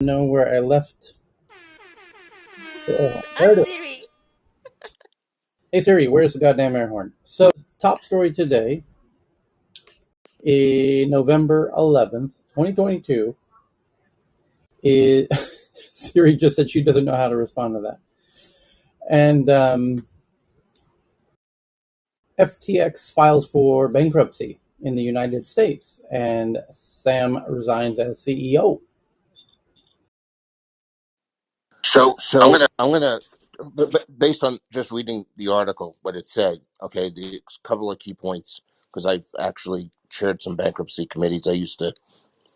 Know where I left. There Ask it is. Siri. Hey Siri, where's the goddamn air horn? So, top story today, November 11th, 2022, is Siri just said she doesn't know how to respond to that. And FTX files for bankruptcy in the United States, and Sam resigns as CEO. So I'm gonna, but based on just reading the article, what it said. Okay, the couple of key points, because I've actually chaired some bankruptcy committees.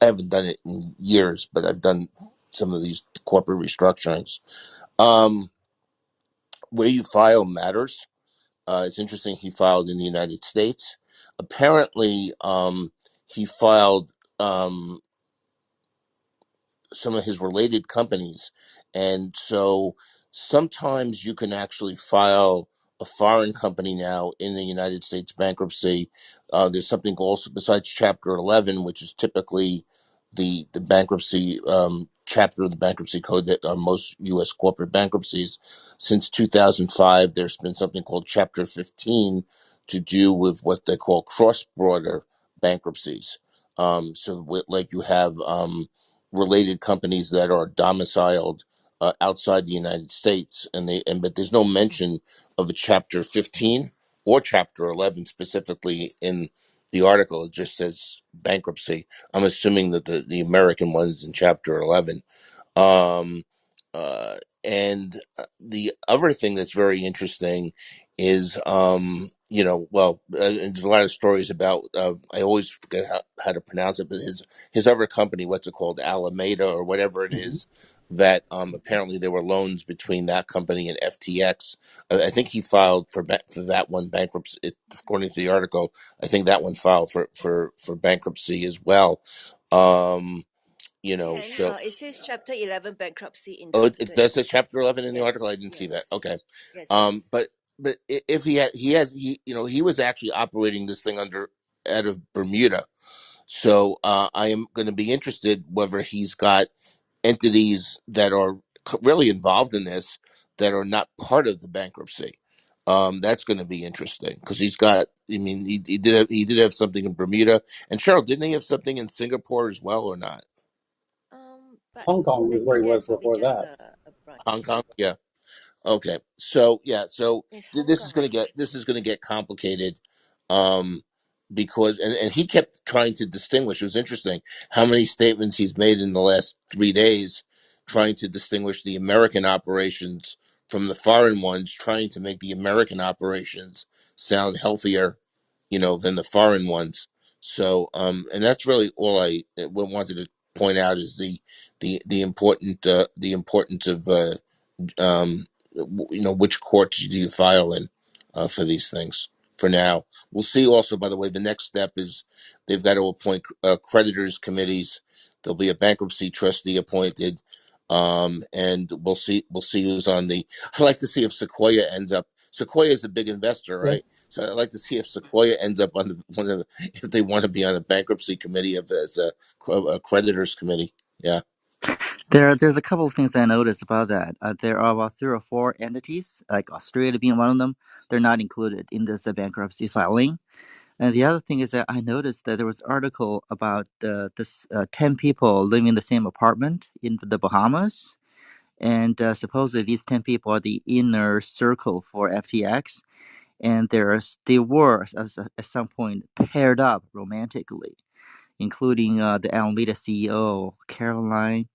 I haven't done it in years, but I've done some of these corporate restructurings. Um, where you file matters. It's interesting. He filed in the United States. Apparently, he filed. Some of his related companies. And so sometimes you can actually file a foreign company now in the United States bankruptcy. There's something also besides Chapter 11, which is typically the bankruptcy chapter of the bankruptcy code that are most U.S. corporate bankruptcies. Since 2005, there's been something called Chapter 15 to do with what they call cross-border bankruptcies. Like you have related companies that are domiciled outside the United States, but there's no mention of a Chapter 15 or Chapter 11 specifically in the article. It just says bankruptcy. I'm assuming that the American one is in Chapter 11. Um, and the other thing that's very interesting is, there's a lot of stories about. I always forget how to pronounce it, but his other company, what's it called, Alameda or whatever it Mhm. is, that apparently there were loans between that company and FTX. I think he filed for that one bankruptcy. According to the article, I think that one filed for bankruptcy as well. Um, And so it says Chapter 11 bankruptcy in the Oh, it article does say itself. Chapter 11 in the article. I Yes, didn't see that. yes, Okay. yes, yes. But if he was actually operating this thing out of Bermuda. So I am going to be interested whether he's got entities that are really involved in this that are not part of the bankruptcy. That's going to be interesting because he's got. I mean, he did have something in Bermuda, and Cheryl, didn't he have something in Singapore as well, or not? But Hong Kong I was where think he was that's probably before just that. a Hong branch. Kong, yeah. Okay. So yeah, so It's Hong Kong, I think. this is gonna get complicated, um, because and he kept trying to distinguish. It was interesting how many statements he's made in the last 3 days, trying to distinguish the American operations from the foreign ones, trying to make the American operations sound healthier, than the foreign ones. So, and that's really all I wanted to point out is the importance of which courts do you file in for these things. For now, we'll see. Also, by the way, the next step is they've got to appoint creditors committees. There'll be a bankruptcy trustee appointed, and we'll see who's on the. I'd like to see if Sequoia ends up. Sequoia is a big investor, Yeah. right? So I'd like to see if Sequoia ends up on one of if they want to be on a bankruptcy committee as a creditors committee. Yeah. There's a couple of things I noticed about that. There are about three or four entities, like Australia being one of them. They're not included in this bankruptcy filing. And the other thing is that I noticed that there was an article about this 10 people living in the same apartment in the Bahamas. And supposedly these 10 people are the inner circle for FTX. And they were, at some point, paired up romantically, including the Alameda CEO, Caroline,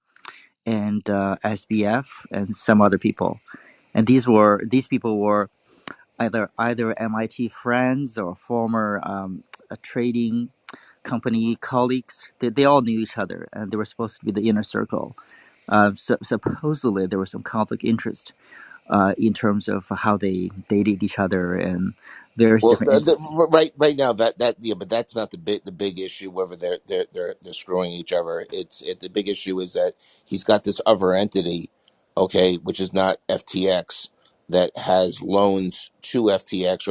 and SBF and some other people. And these people were either MIT friends or former trading company colleagues. They all knew each other, and they were supposed to be the inner circle. Supposedly, there was some conflict interest in terms of how they dated each other and various Well, different. right now yeah, but that's not the big issue. Whether they're screwing each other, the big issue is that he's got this other entity, okay, which is not FTX, that has loans to FTX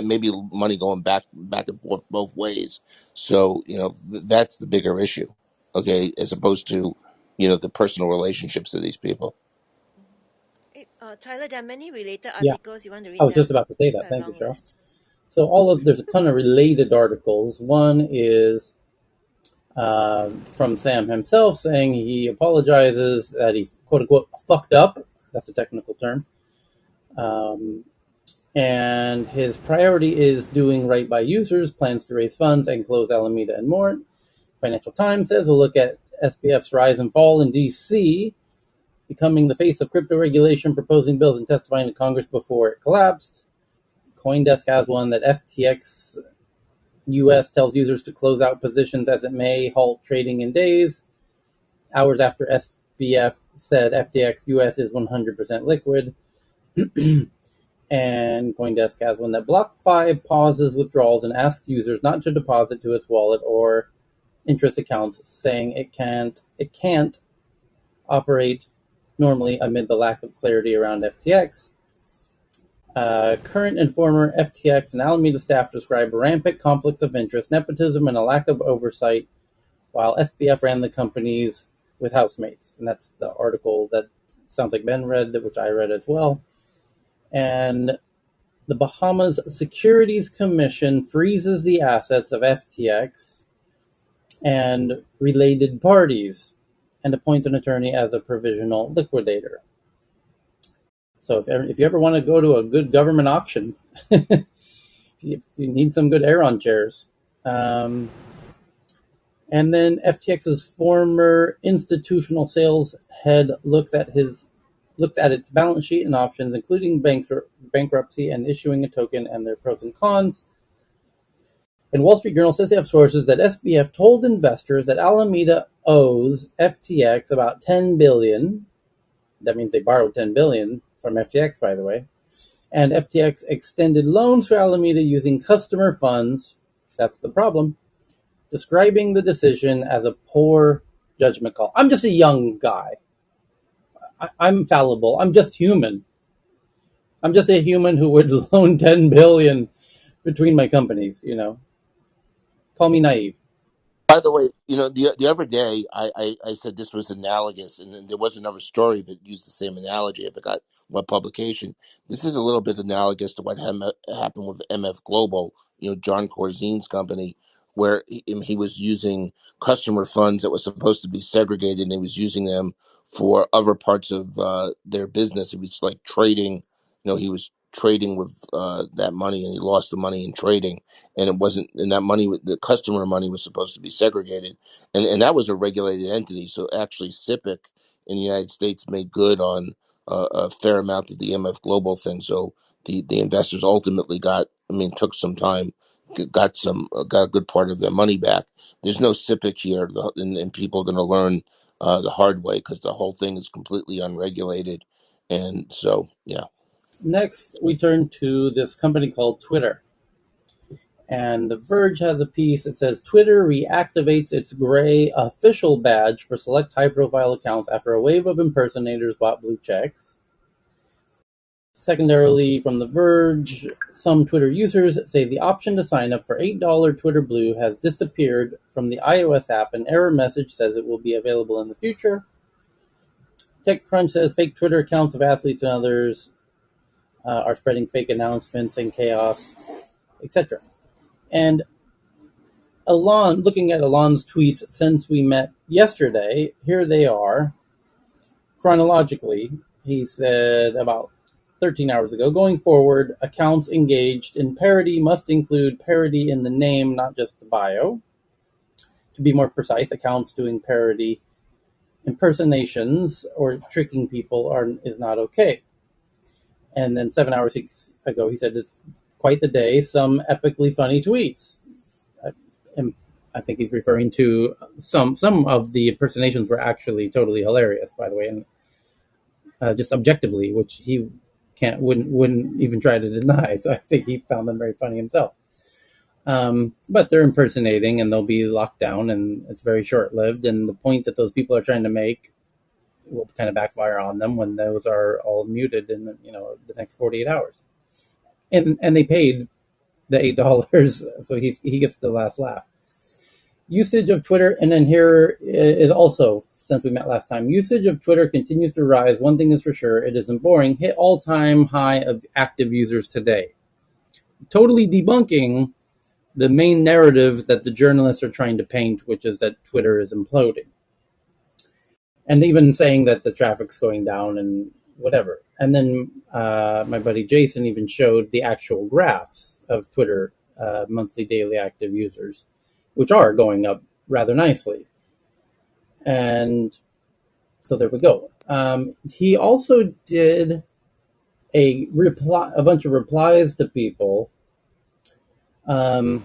maybe money going back and forth both ways. So that's the bigger issue, okay, as opposed to the personal relationships of these people. Hey, Tyler, there are many related Yeah, articles. You want to I read was just them? about to say It's that. quite a Thank you, long Cheryl. list. So there's a ton of related articles. One is from Sam himself saying he apologizes that he quote unquote fucked up. That's a technical term. Um, and his priority is doing right by users, plans to raise funds and close Alameda and more. Financial Times says a look at SBF's rise and fall in DC, becoming the face of crypto regulation, proposing bills and testifying to Congress before it collapsed. CoinDesk has one that FTX US tells users to close out positions as it may halt trading in days. Hours after SBF said FTX US is 100% liquid. And CoinDesk has one that BlockFi pauses withdrawals and asks users not to deposit to its wallet or interest accounts, saying it can't operate normally amid the lack of clarity around FTX. Current and former FTX and Alameda staff describe rampant conflicts of interest, nepotism, and a lack of oversight, while SBF ran the companies with housemates. And that's the article that sounds like Ben read, which I read as well. And the Bahamas Securities Commission freezes the assets of FTX and related parties and appoints an attorney as a provisional liquidator. So if you ever want to go to a good government auction, if you need some good Aeron chairs. And then FTX's former institutional sales head looks at its balance sheet and options, including bankruptcy and issuing a token, and their pros and cons. And Wall Street Journal says they have sources that SBF told investors that Alameda owes FTX about $10 billion. That means they borrowed $10 billion from FTX, by the way. And FTX extended loans to Alameda using customer funds. That's the problem. Describing the decision as a poor judgment call. I'm just a young guy. I'm fallible. I'm just human. I'm just a human who would loan $10 billion between my companies. Call me naive. By the way, the other day I said this was analogous, and then there was another story that used the same analogy. I forgot what publication. This is a little bit analogous to what happened with MF Global, John Corzine's company, where he was using customer funds that was supposed to be segregated, and he was using them for other parts of their business. It was like trading. He was trading with that money, and he lost the money in trading, and it wasn't, and that money, the customer money, was supposed to be segregated, and that was a regulated entity. So actually SIPC in the United States made good on a fair amount of the MF Global thing. So the investors ultimately took some time, got a good part of their money back. There's no SIPC here, and people are going to learn the hard way, because the whole thing is completely unregulated. And so yeah. Next, we turn to this company called Twitter. And The Verge has a piece that says Twitter reactivates its gray official badge for select high-profile accounts after a wave of impersonators bought blue checks. Secondarily, from The Verge, some Twitter users say the option to sign up for $8 Twitter Blue has disappeared from the iOS app. An error message says it will be available in the future. TechCrunch says fake Twitter accounts of athletes and others are spreading fake announcements and chaos, etc. And looking at Alon's tweets since we met yesterday, here they are chronologically. He said about 13 hours ago, going forward, accounts engaged in parody must include parody in the name, not just the bio. To be more precise, accounts doing parody impersonations or tricking people is not okay. And then 7 hours ago, he said it's quite the day, some epically funny tweets. And I think he's referring to some of the impersonations were actually totally hilarious, by the way, and just objectively, which he wouldn't even try to deny. So I think he found them very funny himself. But they're impersonating, and they'll be locked down, and it's very short lived. And the point that those people are trying to make will kind of backfire on them when those are all muted in the next 48 hours. And they paid the $8, so he gets the last laugh. Usage of Twitter, and then here is also since we met last time. Usage of Twitter continues to rise. One thing is for sure, it isn't boring. Hit all-time high of active users today. Totally debunking the main narrative that the journalists are trying to paint, which is that Twitter is imploding. And even saying that the traffic's going down and whatever. And then my buddy Jason even showed the actual graphs of Twitter monthly daily active users, which are going up rather nicely. And so there we go. He also did a bunch of replies to people. One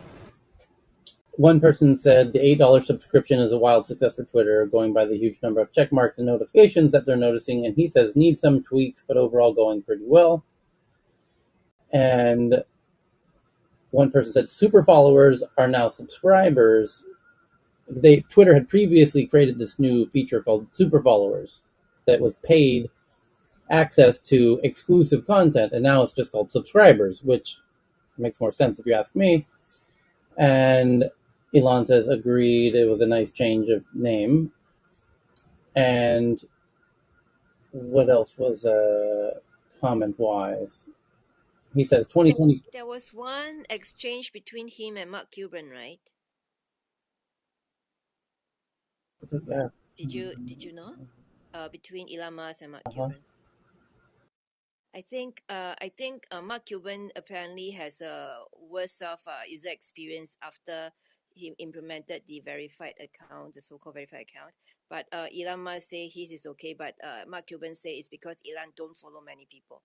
person said the $8 subscription is a wild success for Twitter, going by the huge number of check marks and notifications that they're noticing. And he says needs some tweaks, but overall going pretty well. And one person said super followers are now subscribers. Twitter had previously created this new feature called super followers that was paid access to exclusive content, and now it's just called subscribers, which makes more sense if you ask me. And Elon says agreed, it was a nice change of name. And what else was comment wise? He says 2020. There was one exchange between him and Mark Cuban, right? Yeah. Did you know? Between Elon Musk and Mark Uh-huh. Cuban. I think Mark Cuban apparently has a worse of user experience after he implemented the verified account, the so-called verified account. But Elon Musk say his is okay, but Mark Cuban say it's because Elon don't follow many people.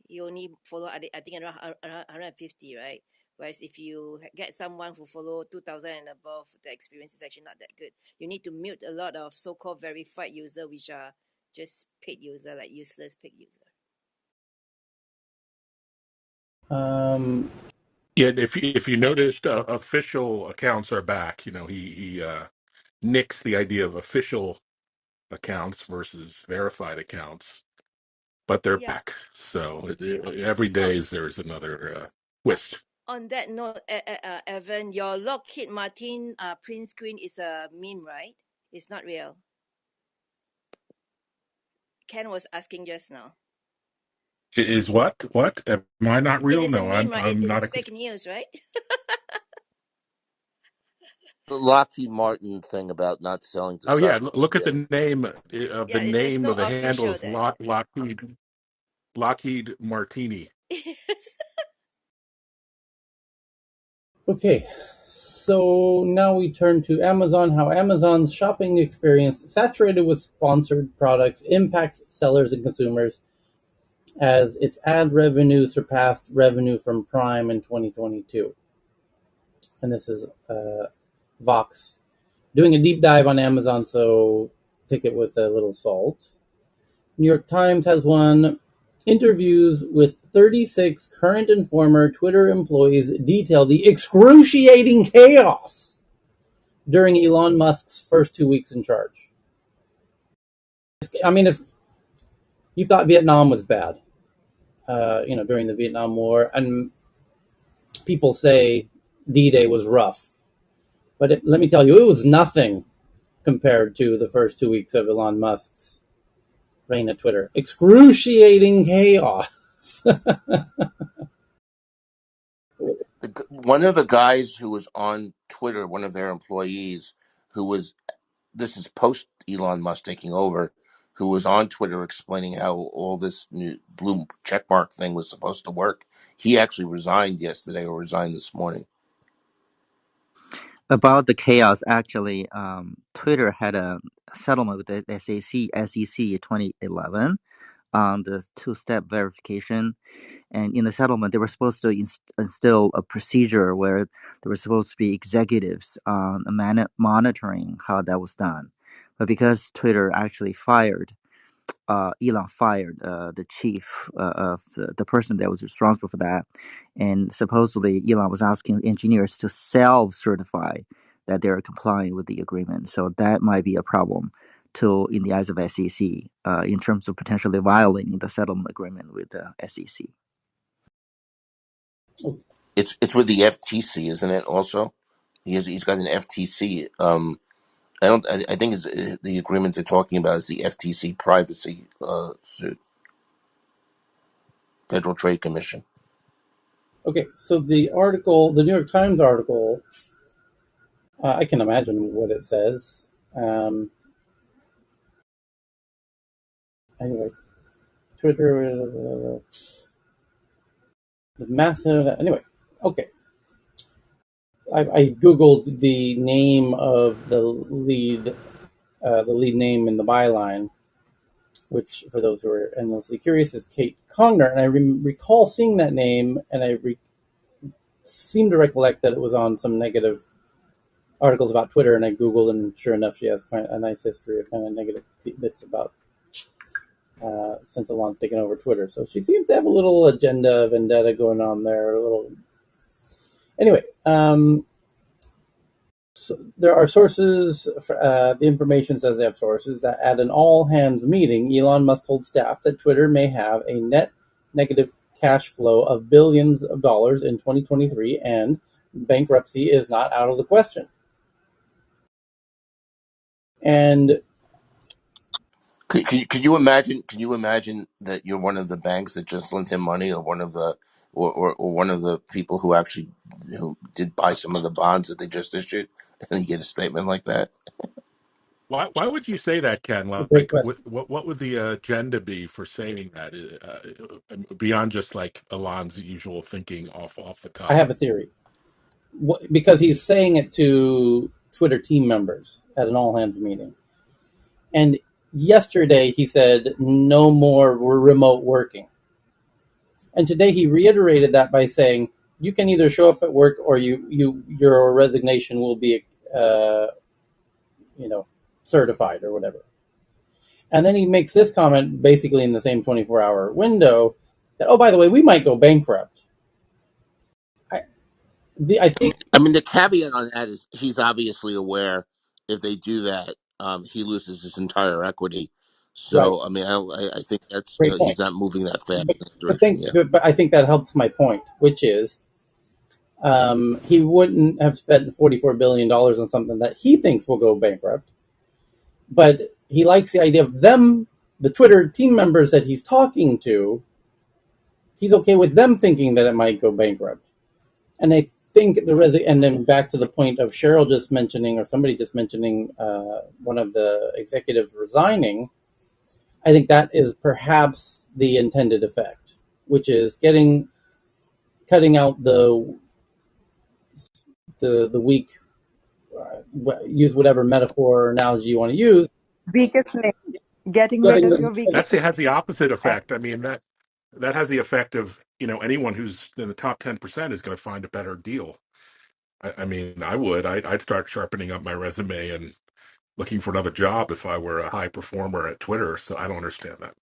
He only follow I think around 150, right? Whereas if you get someone who follow 2,000 and above, the experience is actually not that good. You need to mute a lot of so-called verified user, which are just paid user, like useless paid user. Um, Yeah, if you noticed, official accounts are back. You know, he nixed the idea of official accounts versus verified accounts, but they're Yeah. back. So every day there's another twist. On that note, Evan, your Lockheed Martin print screen is a meme, right? It's not real. Ken was asking just now. Is what? What? Am I not It real? is a No, meme, right? I'm It not is a. fake news, right? The Lockheed Martin thing about not selling to Oh yeah, Saudi look at Arabia. the name of Yeah, there's no the handle official is there. Lockheed Martini. Okay, so now we turn to Amazon. How Amazon's shopping experience, saturated with sponsored products, impacts sellers and consumers as its ad revenue surpassed revenue from Prime in 2022. And this is Vox doing a deep dive on Amazon, so take it with a little salt. New York Times has one. Interviews with 36 current and former Twitter employees detail the excruciating chaos during Elon Musk's first 2 weeks in charge. I mean, he thought Vietnam was bad, during the Vietnam War, and people say D-Day was rough, but let me tell you, it was nothing compared to the first 2 weeks of Elon Musk's reign at Twitter. Excruciating chaos. One of the guys who was on Twitter, one of their employees, who was this is post Elon Musk taking over, who was on Twitter explaining how all this new blue checkmark thing was supposed to work. He actually resigned yesterday or resigned this morning. About the chaos, actually, Twitter had a settlement with the SEC 2011 on the two-step verification. And in the settlement, they were supposed to instill a procedure where there were supposed to be executives monitoring how that was done. But because Twitter actually Elon fired the chief of the person that was responsible for that. And supposedly Elon was asking engineers to self-certify that they're complying with the agreement. So that might be a problem in the eyes of SEC in terms of potentially violating the settlement agreement with the SEC. It's with the FTC, isn't it? Also, he's got an FTC I don't. I think it's the agreement they're talking about is the FTC privacy suit, Federal Trade Commission. Okay, so the article, the New York Times article, I can imagine what it says. Um, anyway, Twitter, the massive. Anyway, okay. I googled the name of the lead name in the byline, which, for those who are endlessly curious, is Kate Congner, and I recall seeing that name, and I seem to recollect that it was on some negative articles about Twitter, and I googled, and sure enough, she has quite a nice history of kind of negative bits about since Elon's taken over Twitter. So she seems to have a little agenda vendetta going on there. A little, anyway. So there are sources. The information says they have sources that at an all-hands meeting, Elon Musk told staff that Twitter may have a net negative cash flow of billions of dollars in 2023, and bankruptcy is not out of the question. And Could you imagine? Can you imagine that you're one of the banks that just lent him money, or one of the or one of the people who actually who did buy some of the bonds that they just issued, and you get a statement like that? Why would you say that, Ken? it's a great Like, question. what would the agenda be for saying that, beyond just like Elon's usual thinking off the I cuff? have a theory. Because he's saying it to Twitter team members at an all-hands meeting. And yesterday he said, no more remote working. And today he reiterated that by saying, you can either show up at work or your resignation will be, you know, certified or whatever. And then he makes this comment basically in the same 24-hour window that, oh, by the way, we might go bankrupt. I, I think, I mean, the caveat on that is he's obviously aware if they do that, he loses his entire equity. right, So, I mean, I think that's, great point. he's not moving that fast But, in that direction. Yeah. but I think that helps my point, which is he wouldn't have spent $44 billion on something that he thinks will go bankrupt, but he likes the idea of them, the Twitter team members that he's talking to. He's okay with them thinking that it might go bankrupt, and I think and then back to the point of Cheryl just mentioning, or somebody just mentioning, one of the executives resigning. I think that is perhaps the intended effect, which is cutting out the weak, use whatever metaphor or analogy you want to use, Weakest link, getting rid cutting of the your weakest It link. has the opposite Uh, effect. I mean, that has the effect of, anyone who's in the top 10% is going to find a better deal. I mean, I'd start sharpening up my resume and looking for another job if I were a high performer at Twitter. So I don't understand that.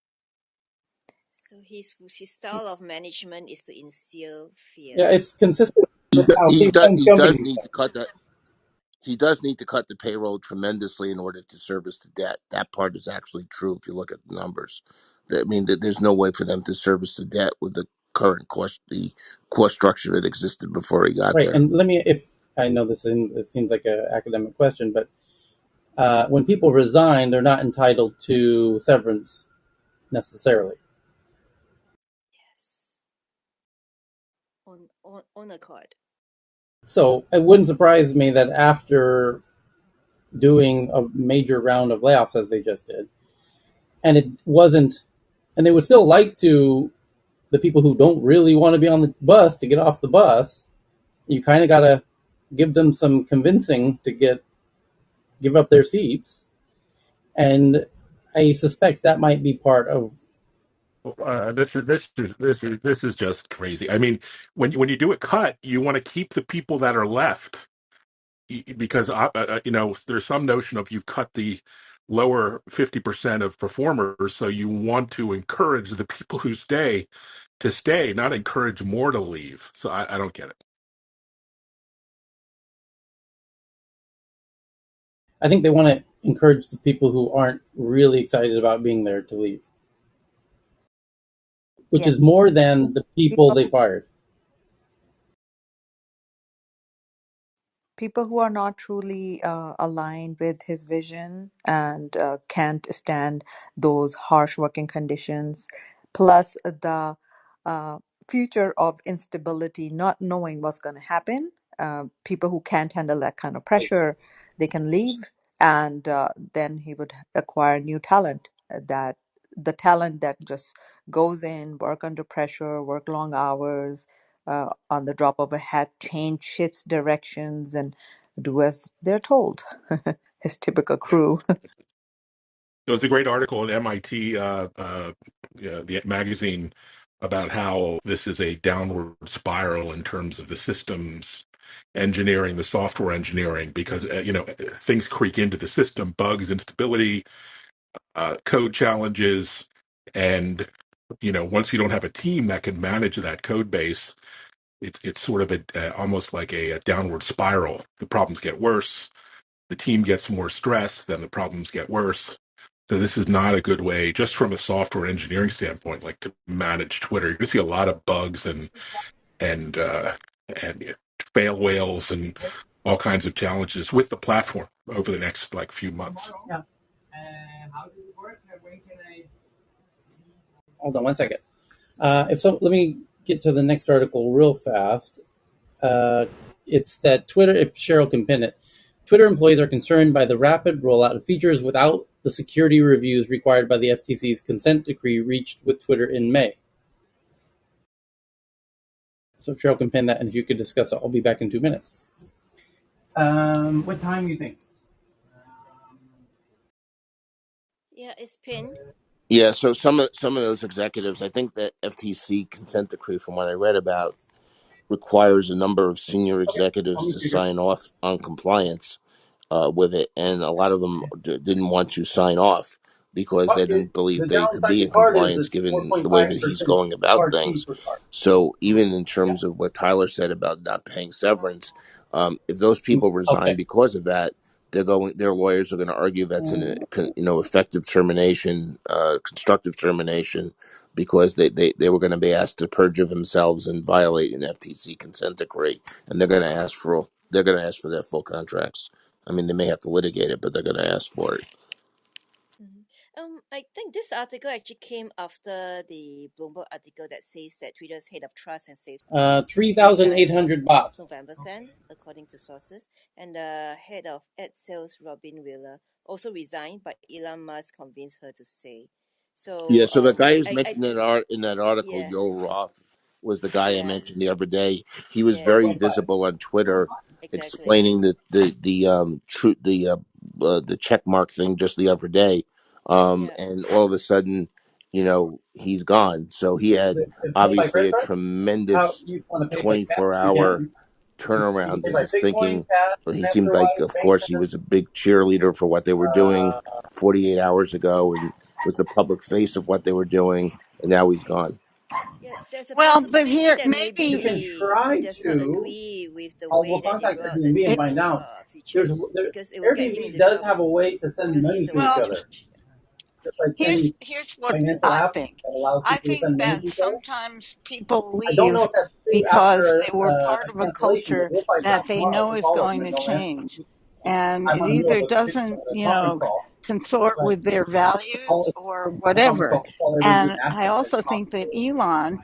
So his style of management is to instill fear. yeah, it's consistent He, with how he runs he does companies. need to cut that. He does need to cut the payroll tremendously in order to service the debt. That part is actually true if you look at the numbers. I mean, there's no way for them to service the debt with the cost structure that existed before he got Right, there. and let me, if I know this seems like an academic question, but when people resign, they're not entitled to severance necessarily. Yes. On accord. So it wouldn't surprise me that after doing a major round of layoffs, as they just did, and it wasn't, and they would still like to, the people who don't really want to be on the bus to get off the bus, you kind of got to give them some convincing to give up their seats. And I suspect that might be part of. This is just crazy. I mean, when you do a cut, you want to keep the people that are left. Because there's some notion of you've cut the lower 50% of performers, so you want to encourage the people who stay to stay, not encourage more to leave. So I don't get it. I think they want to encourage the people who aren't really excited about being there to leave, which yeah. is more than the people People, they fired. people who are not truly aligned with his vision and can't stand those harsh working conditions, plus the uh, future of instability, not knowing what's going to happen. People who can't handle that kind of pressure, they can leave, and then he would acquire new talent. That the talent that just goes in, work under pressure, work long hours, on the drop of a hat, change shifts directions and do as they're told. His typical crew. There was a great article in MIT, the magazine, about how this is a downward spiral in terms of the systems engineering, the software engineering, because things creak into the system, bugs, instability, code challenges, and once you don't have a team that can manage that code base, it's sort of almost like a downward spiral. The problems get worse, the team gets more stressed, then the problems get worse. So this is not a good way, just from a software engineering standpoint, like to manage Twitter. You're going to see a lot of bugs and fail whales and all kinds of challenges with the platform over the next few months. Yeah. Hold on one second. If so, let me get to the next article real fast. It's that Twitter, if Cheryl can pin it, Twitter employees are concerned by the rapid rollout of features without the security reviews required by the FTC's consent decree reached with Twitter in May. So if Cheryl can pin that, and if you could discuss it, I'll be back in 2 minutes. What time do you think? Yeah, it's pinned. Yeah, so some of those executives, I think that FTC consent decree, from what I read about, requires a number of senior Okay, I'll executives meet to you here. sign off on compliance with it, and a lot of them didn't want to sign off because they What didn't believe the they could downside be to in card is compliance it's given the way that he's 4.5% going about card fee things. per card. So even in Yeah. terms of what Tyler said about not paying severance, if those people resign Okay. because of that, their lawyers are going to argue that's an effective termination, constructive termination, because they were going to be asked to perjure themselves and violate an FTC consent decree, and they're going to ask for their full contracts. I mean, they may have to litigate it, but they're going to ask for it. Mhm. I think this article actually came after the Bloomberg article that says that Twitter's head of trust and safety resigned on 3,800 baht. November 10, according to sources, and the head of ad sales, Robin Wheeler, also resigned, but Elon Musk convinced her to stay. Yeah, So so the guy who's I mentioned in that article, yeah, Joel Roth, was the guy I yeah, mentioned the other day. He was yeah, very visible on Twitter, exactly. explaining the check mark thing just the other day, Yeah, and all of a sudden, he's gone. So he had If pay by obviously credit a card, how tremendous you want to pay by cash? 24-hour You can turnaround pay in by his Bitcoin, thinking. cash, Well, he seemed like, TransferWise, of bank course, he card. was a big cheerleader for what they were doing Uh, 48 hours ago, and was the public face of what they were doing, and now he's gone. yeah. There's a Well, but possibility here that you maybe can maybe he try does not to. agree with the We'll way that they contact roll out the Airbnb and it, find new out. features There, because it will get him Airbnb into does have a trouble way to send because he's money the to one each in well, other, charge. just like any here's what financial I app think. that allows I people to think send money that to each other. sometimes people I don't know leave if that's true because after they were part a of a cancellation, but culture we'll find that out they tomorrow know to is follow them going and to know, man, change. And I'm it on the middle either of doesn't, a conference call, consort but with their values or a conference whatever. call to call Airbnb and And ask I them to also talk think that to. Elon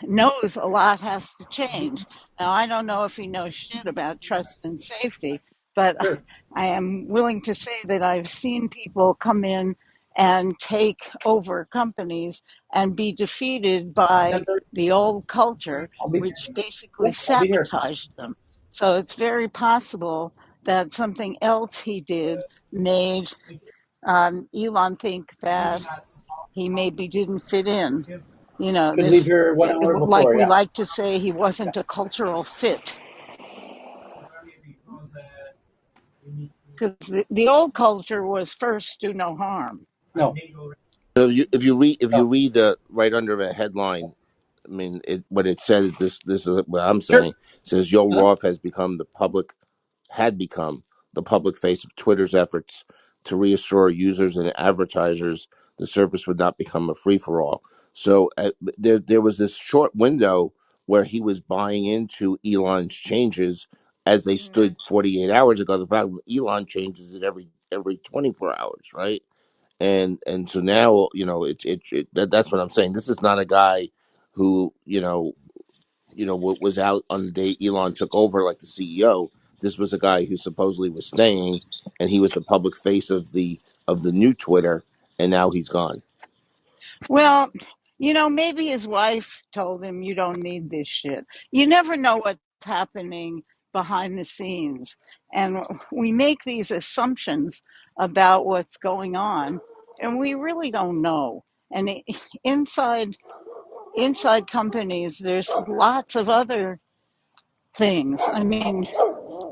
knows a lot has to change. Now, I don't know if he knows shit about trust and safety, but Sure. I am willing to say that I've seen people come in and take over companies and be defeated by 10:30. the old culture, I'll be which basically Yep, I'll be here. sabotaged them. So it's very possible that something else he did made Elon think that he maybe didn't fit in. Could leave here 1 hour Like before. we Yeah. like to say, he wasn't a cultural fit. Because the old culture was first do no harm. No. So if No. you read the right under the headline, I mean, what it says, this is what I'm Sure. saying. It says Joe Uh-huh. Roth had become the public face of Twitter's efforts to reassure users and advertisers the service would not become a free for all. So there was this short window where he was buying into Elon's changes as they Mm-hmm. stood 48 hours ago. The problem, Elon changes it every 24 hours, right? And so now, that's what I'm saying. This is not a guy who, was out on the day Elon took over, like the CEO. This was a guy who supposedly was staying, and he was the public face of the new Twitter, and now he's gone. Well, maybe his wife told him, you don't need this shit. You never know what's happening behind the scenes. And we make these assumptions about what's going on, and we really don't know. And inside inside companies, there's lots of other things. I mean,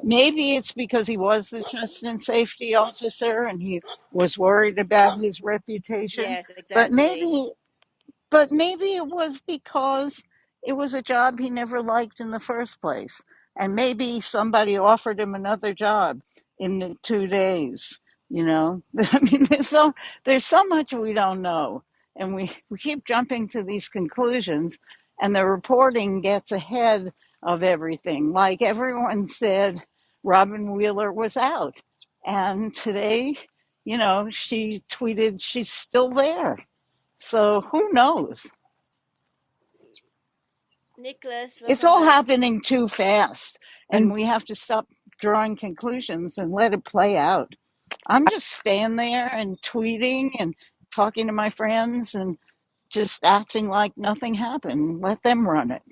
maybe it's because he was the trust and safety officer and he was worried about his reputation, Yes, but exactly. maybe it was because it was a job he never liked in the first place. And maybe somebody offered him another job in the 2 days, you know? I mean, there's so much we don't know. And we keep jumping to these conclusions, and the reporting gets ahead of everything. Like everyone said, Robin Wheeler was out. And today, she tweeted she's still there. So who knows? Nicholas, It's welcome all back. happening too fast, and And we have to stop drawing conclusions and let it play out. I'm just staying there and tweeting and talking to my friends and just acting like nothing happened. Let them run it.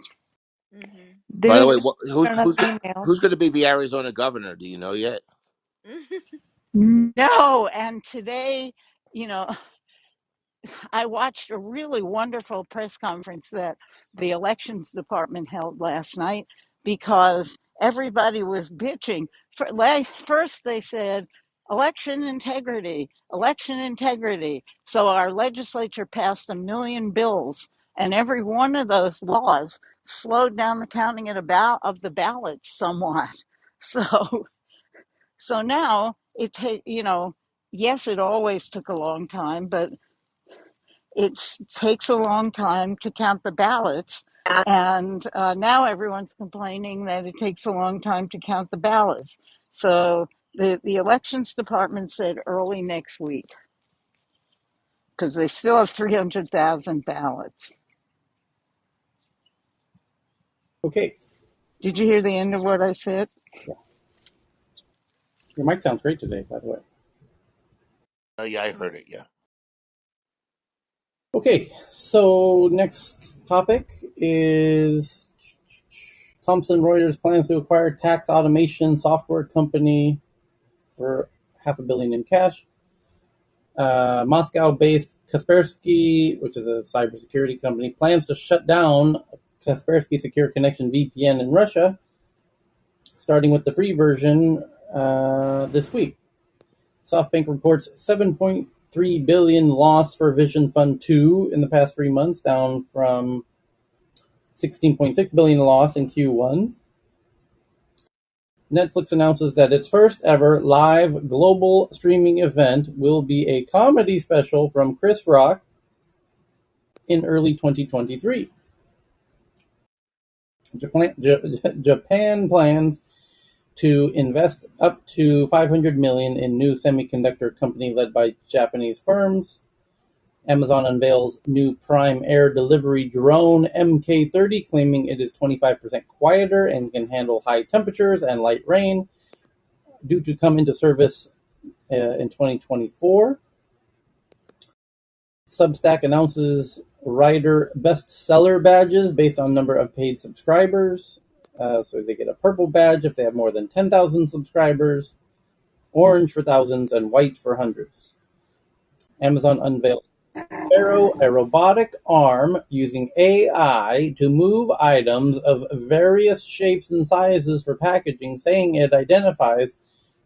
Mm-hmm. By the there's way, a email. who's going to be the Arizona governor? Do you know yet? No, and today, you know, I watched a really wonderful press conference that the elections department held last night because everybody was bitching. First, they said election integrity, election integrity. So our legislature passed 1 million bills, and every one of those laws slowed down the counting of the ballots somewhat. So, so now yes, it always took a long time, but it takes a long time to count the ballots. And now everyone's complaining that it takes a long time to count the ballots. So the elections department said early next week because they still have 300,000 ballots. Okay. Did you hear the end of what I said? Yeah. Your mic sounds great today, by the way. Yeah, I heard it. Yeah. Okay, so next topic is Thomson Reuters plans to acquire tax automation software company for $500 million in cash. Moscow-based Kaspersky, which is a cybersecurity company, plans to shut down Kaspersky Secure Connection VPN in Russia, starting with the free version this week. SoftBank reports 7.3 billion loss for Vision Fund 2 in the past 3 months, down from 16.6 billion loss in Q1. Netflix announces that its first ever live global streaming event will be a comedy special from Chris Rock in early 2023. Japan plans to invest up to 500 million in new semiconductor company led by Japanese firms. Amazon unveils new Prime Air delivery drone MK30, claiming it is 25% quieter and can handle high temperatures and light rain, due to come into service in 2024. Substack announces writer bestseller badges based on number of paid subscribers. So they get a purple badge if they have more than 10,000 subscribers, orange for thousands, and white for hundreds. Amazon unveils Sparrow, a robotic arm using AI to move items of various shapes and sizes for packaging, saying it identifies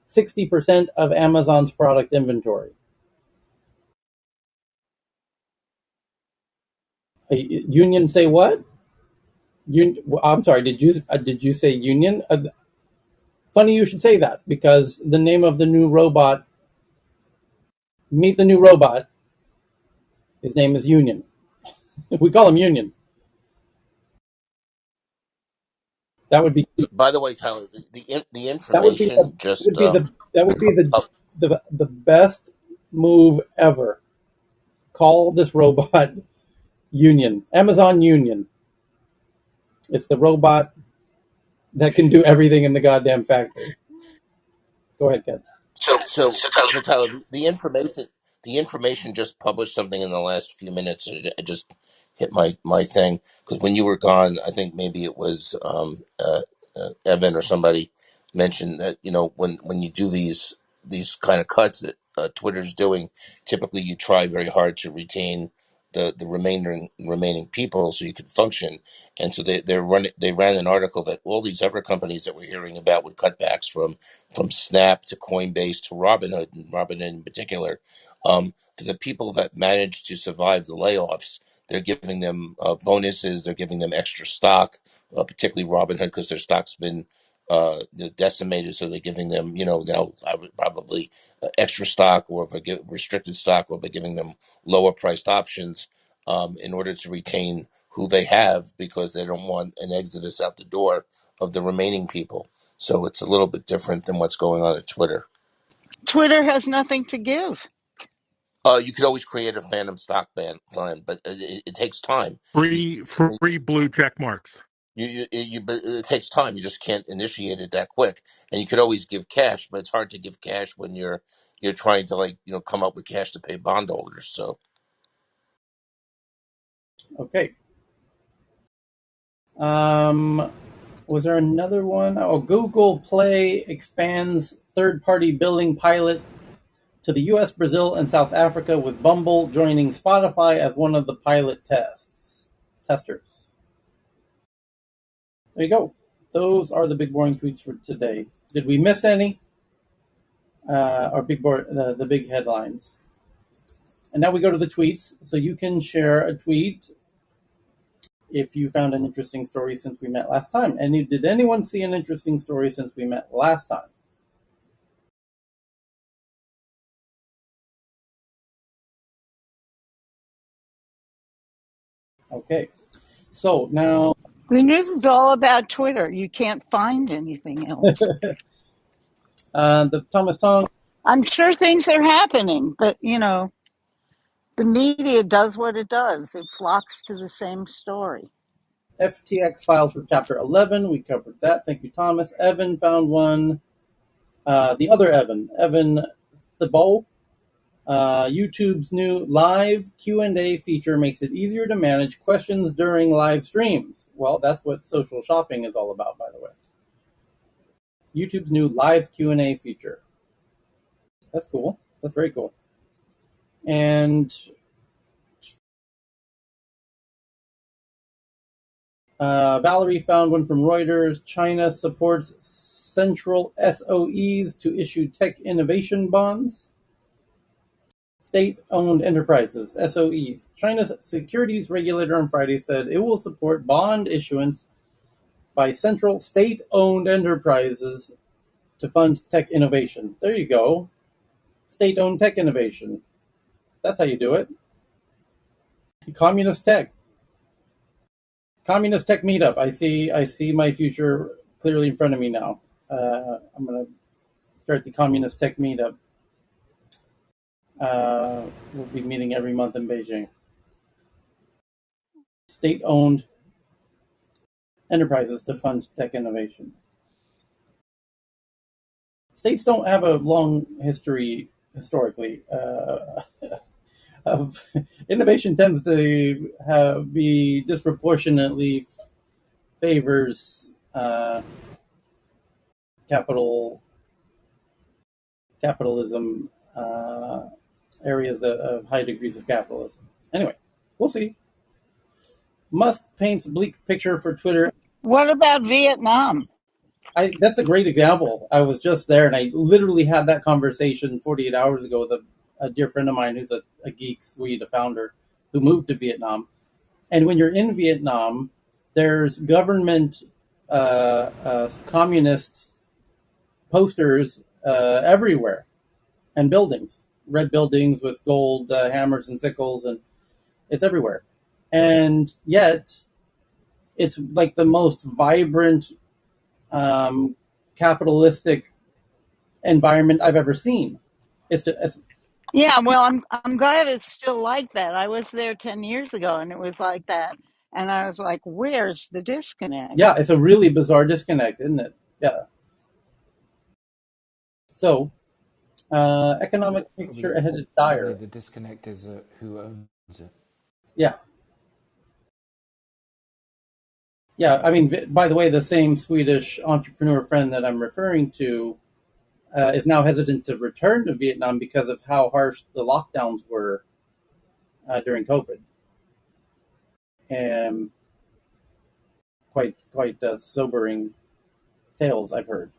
60% of Amazon's product inventory. Union say what? I'm sorry. Did you say union? Funny you should say that because the name of the new robot, meet the new robot. His name is Union. We call him Union. That would be By the way, Tyler, the that would be information just that would be oh, the best move ever. Call this robot Union, Amazon Union. It's the robot that can do everything in the goddamn factory. Go ahead, Ken. so Tyler, the information just published something in the last few minutes. It just hit my thing because when you were gone, I think maybe it was Evan or somebody mentioned that when you do these kind of cuts that Twitter's doing, typically you try very hard to retain the remaining people so you can function. And so they ran an article that all these other companies that we're hearing about with cutbacks from Snap to Coinbase to Robinhood, and Robinhood in particular, to the people that managed to survive the layoffs. They're giving them bonuses. They're giving them extra stock, particularly Robinhood, because their stock's been decimated. So they're giving them, now I would probably extra stock, or if I give restricted stock, or by giving them lower priced options in order to retain who they have, because they don't want an exodus out the door of the remaining people. So it's a little bit different than what's going on at Twitter. Twitter has nothing to give. You could always create a phantom stock plan, but it takes time. You, Free blue check marks. but it takes time. You just can't initiate it that quick. And you could always give cash, but it's hard to give cash when you're trying to come up with cash to pay bondholders. So Okay. Was there another one? Oh, Google Play expands third-party billing pilot to the U.S., Brazil, and South Africa, with Bumble joining Spotify as one of the pilot testers. There you go. Those are the big boring tweets for today. Did we miss any? Or the big headlines. And now we go to the tweets. So you can share a tweet if you found an interesting story since we met last time. And did anyone see an interesting story since we met last time? Okay. So now, The news is all about Twitter. You can't find anything else. the Thomas Tong I'm sure things are happening, but the media does what it does. It flocks to the same story. FTX files for Chapter 11. We covered that. Thank you, Thomas. Evan found one. The other Evan Thibault. YouTube's new live Q&A feature makes it easier to manage questions during live streams. Well, that's what social shopping is all about, by the way. YouTube's new live Q&A feature. That's cool. That's very cool. And Valerie found one from Reuters. China supports central SOEs to issue tech innovation bonds. State-owned enterprises, SOEs. China's securities regulator on Friday said it will support bond issuance by central state-owned enterprises to fund tech innovation. There you go. State-owned tech innovation. That's how you do it. Communist tech. Communist tech meetup. I see my future clearly in front of me now. I'm going to start the communist tech meetup. We'll be meeting every month in Beijing. State-owned enterprises to fund tech innovation. States don't have a long history historically of innovation. Tends to be disproportionately favors capitalism, areas of high degrees of capitalism. Anyway, we'll see. Musk paints a bleak picture for Twitter. What about Vietnam? That's a great example. I was just there, and I literally had that conversation 48 hours ago with a dear friend of mine who's a geek Swede, a founder, who moved to Vietnam. And when you're in Vietnam, there's government communist posters everywhere, and buildings, red buildings with gold hammers and sickles, and it's everywhere. And yet, it's like the most vibrant um, capitalistic environment I've ever seen. It's Yeah, well, I'm glad it's still like that. I was there 10 years ago and it was like that. And I was like, where's the disconnect? yeah, it's a really bizarre disconnect, isn't it? Yeah. So, economic picture Probably, ahead is probably dire. the disconnect is who owns it. Yeah, yeah. I mean, by the way, the same Swedish entrepreneur friend that I'm referring to is now hesitant to return to Vietnam because of how harsh the lockdowns were during COVID, and quite sobering tales I've heard.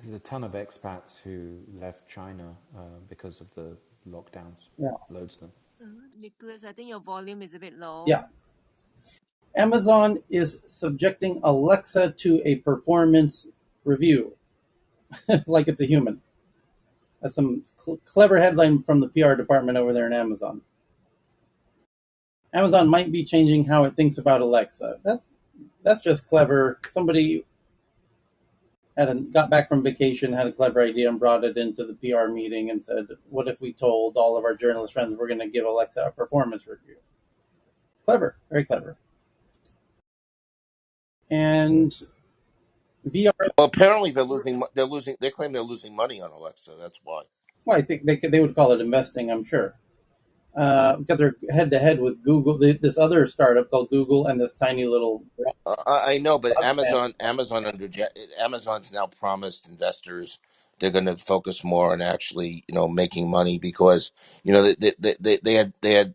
There's a ton of expats who left China because of the lockdowns. Yeah, Loads of them. Nicholas, I think your volume is a bit low. yeah. Amazon is subjecting Alexa to a performance review, like it's a human. That's some clever headline from the PR department over there in Amazon. Amazon might be changing how it thinks about Alexa. That's just clever. Somebody got back from vacation, had a clever idea, and brought it into the PR meeting and said, "What if we told all of our journalist friends we're going to give Alexa a performance review?" Clever, very clever. And VR. Well, apparently they're losing. They're losing. They claim they're losing money on Alexa. That's why. Well, I think they would call it investing. I'm sure. Because they're head to head with Google, this other startup called Google, and this tiny little I know, but broadband. Amazon's now promised investors they're going to focus more on actually, making money because they had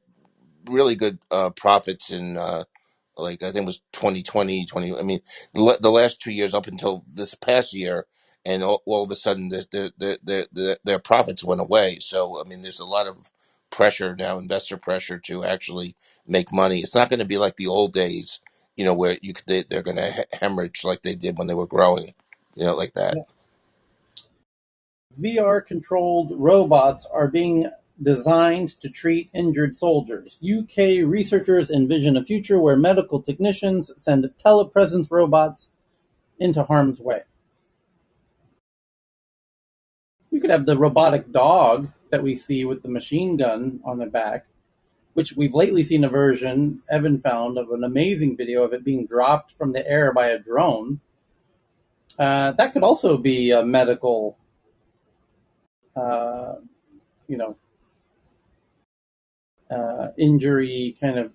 really good profits in like I think it was 2020, 20. I mean, the last 2 years up until this past year, and all of a sudden their profits went away. So I mean, there's a lot of pressure now, investor pressure to actually make money. It's not going to be like the old days, where they're going to hemorrhage like they did when they were growing, like that. Yeah. VR controlled robots are being designed to treat injured soldiers. UK researchers envision a future where medical technicians send telepresence robots into harm's way. You could have the robotic dog that we see with the machine gun on the back, which we've lately seen a version Evan found of an amazing video of it being dropped from the air by a drone. That could also be a medical, uh, you know, injury kind of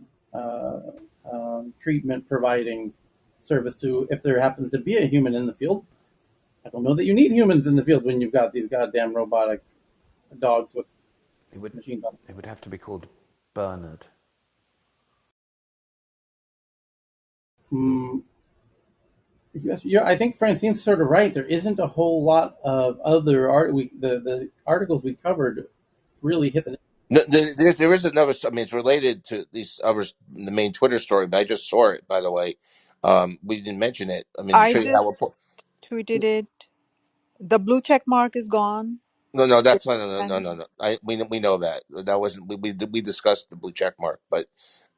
treatment providing service to if there happens to be a human in the field. I don't know that you need humans in the field when you've got these goddamn robotic dogs with It would machine guns. it would have to be called Bernard. Mm, yes, I think Francine's sort of right. There isn't a whole lot of other art. The articles we covered really hit the. There is another. I mean, it's related to these others, the main Twitter story, but I just saw it. By the way, we didn't mention it. I mean, to I show you how just we're. tweeted it. The blue check mark is gone. No, no, It's that's not. No, no, no, suspended. no. We know that that wasn't. We discussed the blue check mark, but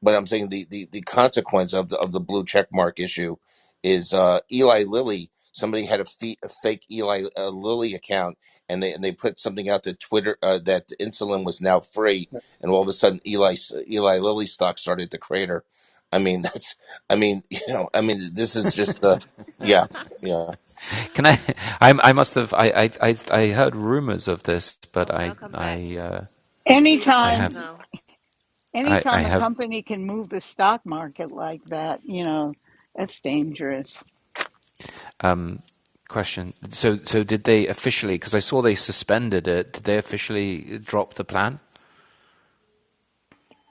I'm saying the consequence of the blue check mark issue is Eli Lilly. Somebody had a fake Eli Lilly account, and they put something out to Twitter that the insulin was now free, and all of a sudden Eli Lilly stock started to crater. I mean, that's. I mean, this is just yeah, yeah. Can I? I must have. I heard rumors of this, but Oh, welcome back. Read the I Anytime, comments have now. I anytime a have company can move the stock market like that, that's dangerous. question. So did they officially? Because I saw they suspended it. Did they officially drop the plan?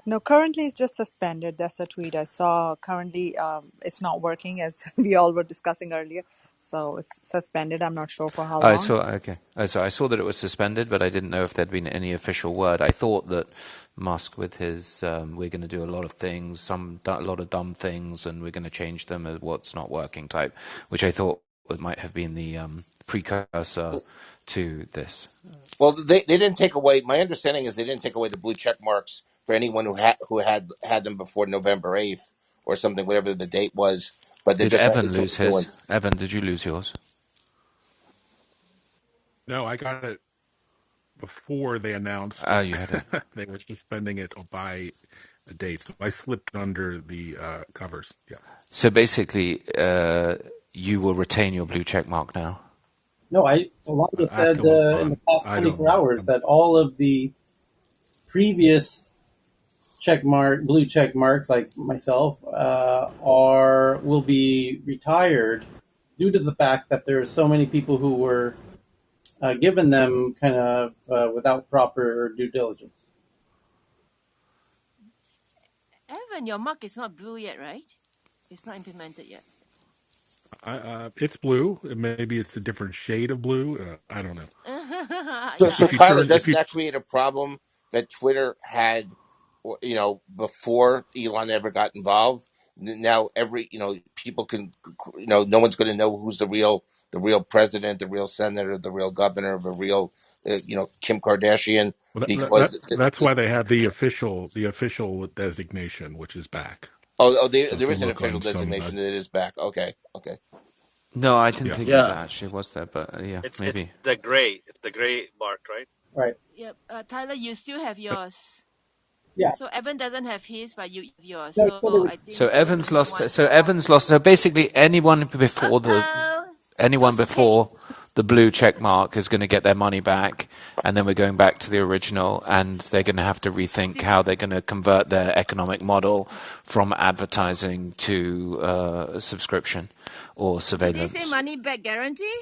No, currently it's just suspended. That's the tweet I saw. Currently, it's not working as we all were discussing earlier. So it's suspended. I'm not sure for how I long. saw okay. So I saw that it was suspended, but I didn't know if there'd been any official word. I thought that Musk, with his "we're going to do a lot of things, a lot of dumb things, and we're going to change them as what's not working" type, which I thought might have been the precursor to this. Well, they didn't take away. My understanding is they didn't take away the blue check marks for anyone who had them before November 8th or something, whatever the date was. but they're Did just not Evan until lose new his? ones. Evan, did you lose yours? No, I got it before they announced Oh, you had it. they were suspending it by a date. So I slipped under the covers. Yeah. So basically, you will retain your blue check mark now. No, Alonzo Ask said in the Elon. past I don't 24 know. hours that all of the previous blue check marks, like myself, will be retired due to the fact that there's so many people who were given them kind of without proper due diligence. Evan, your mark is not blue yet, right? It's not implemented yet. It's blue. Maybe it's a different shade of blue. I don't know. So, Yeah, so If you Tyler, turn, if doesn't you, that create a problem that Twitter had, before Elon ever got involved? Now every, people can, no one's going to know who's the real president, the real senator, the real governor, the real, Kim Kardashian, well, because that's why they have the official designation, which is back. So if there you is an look official on some, designation that it is back. Okay, okay. No, I didn't yeah, think that Yeah, that actually was there, but yeah, it's maybe. the gray. It's the gray mark, right? Right. yep. Tyler, you still have yours. Yeah. So Evan doesn't have his, but you have yours. No, So so they I So think those Evans new lost. ones So will. Evans lost. So basically, Uh-oh. anyone Those who paid. before the blue check mark is going to get their money back, and then we're going back to the original, and they're going to have to rethink Did, how they're going to convert their economic model from advertising to subscription or did they say surveillance. money back guarantee?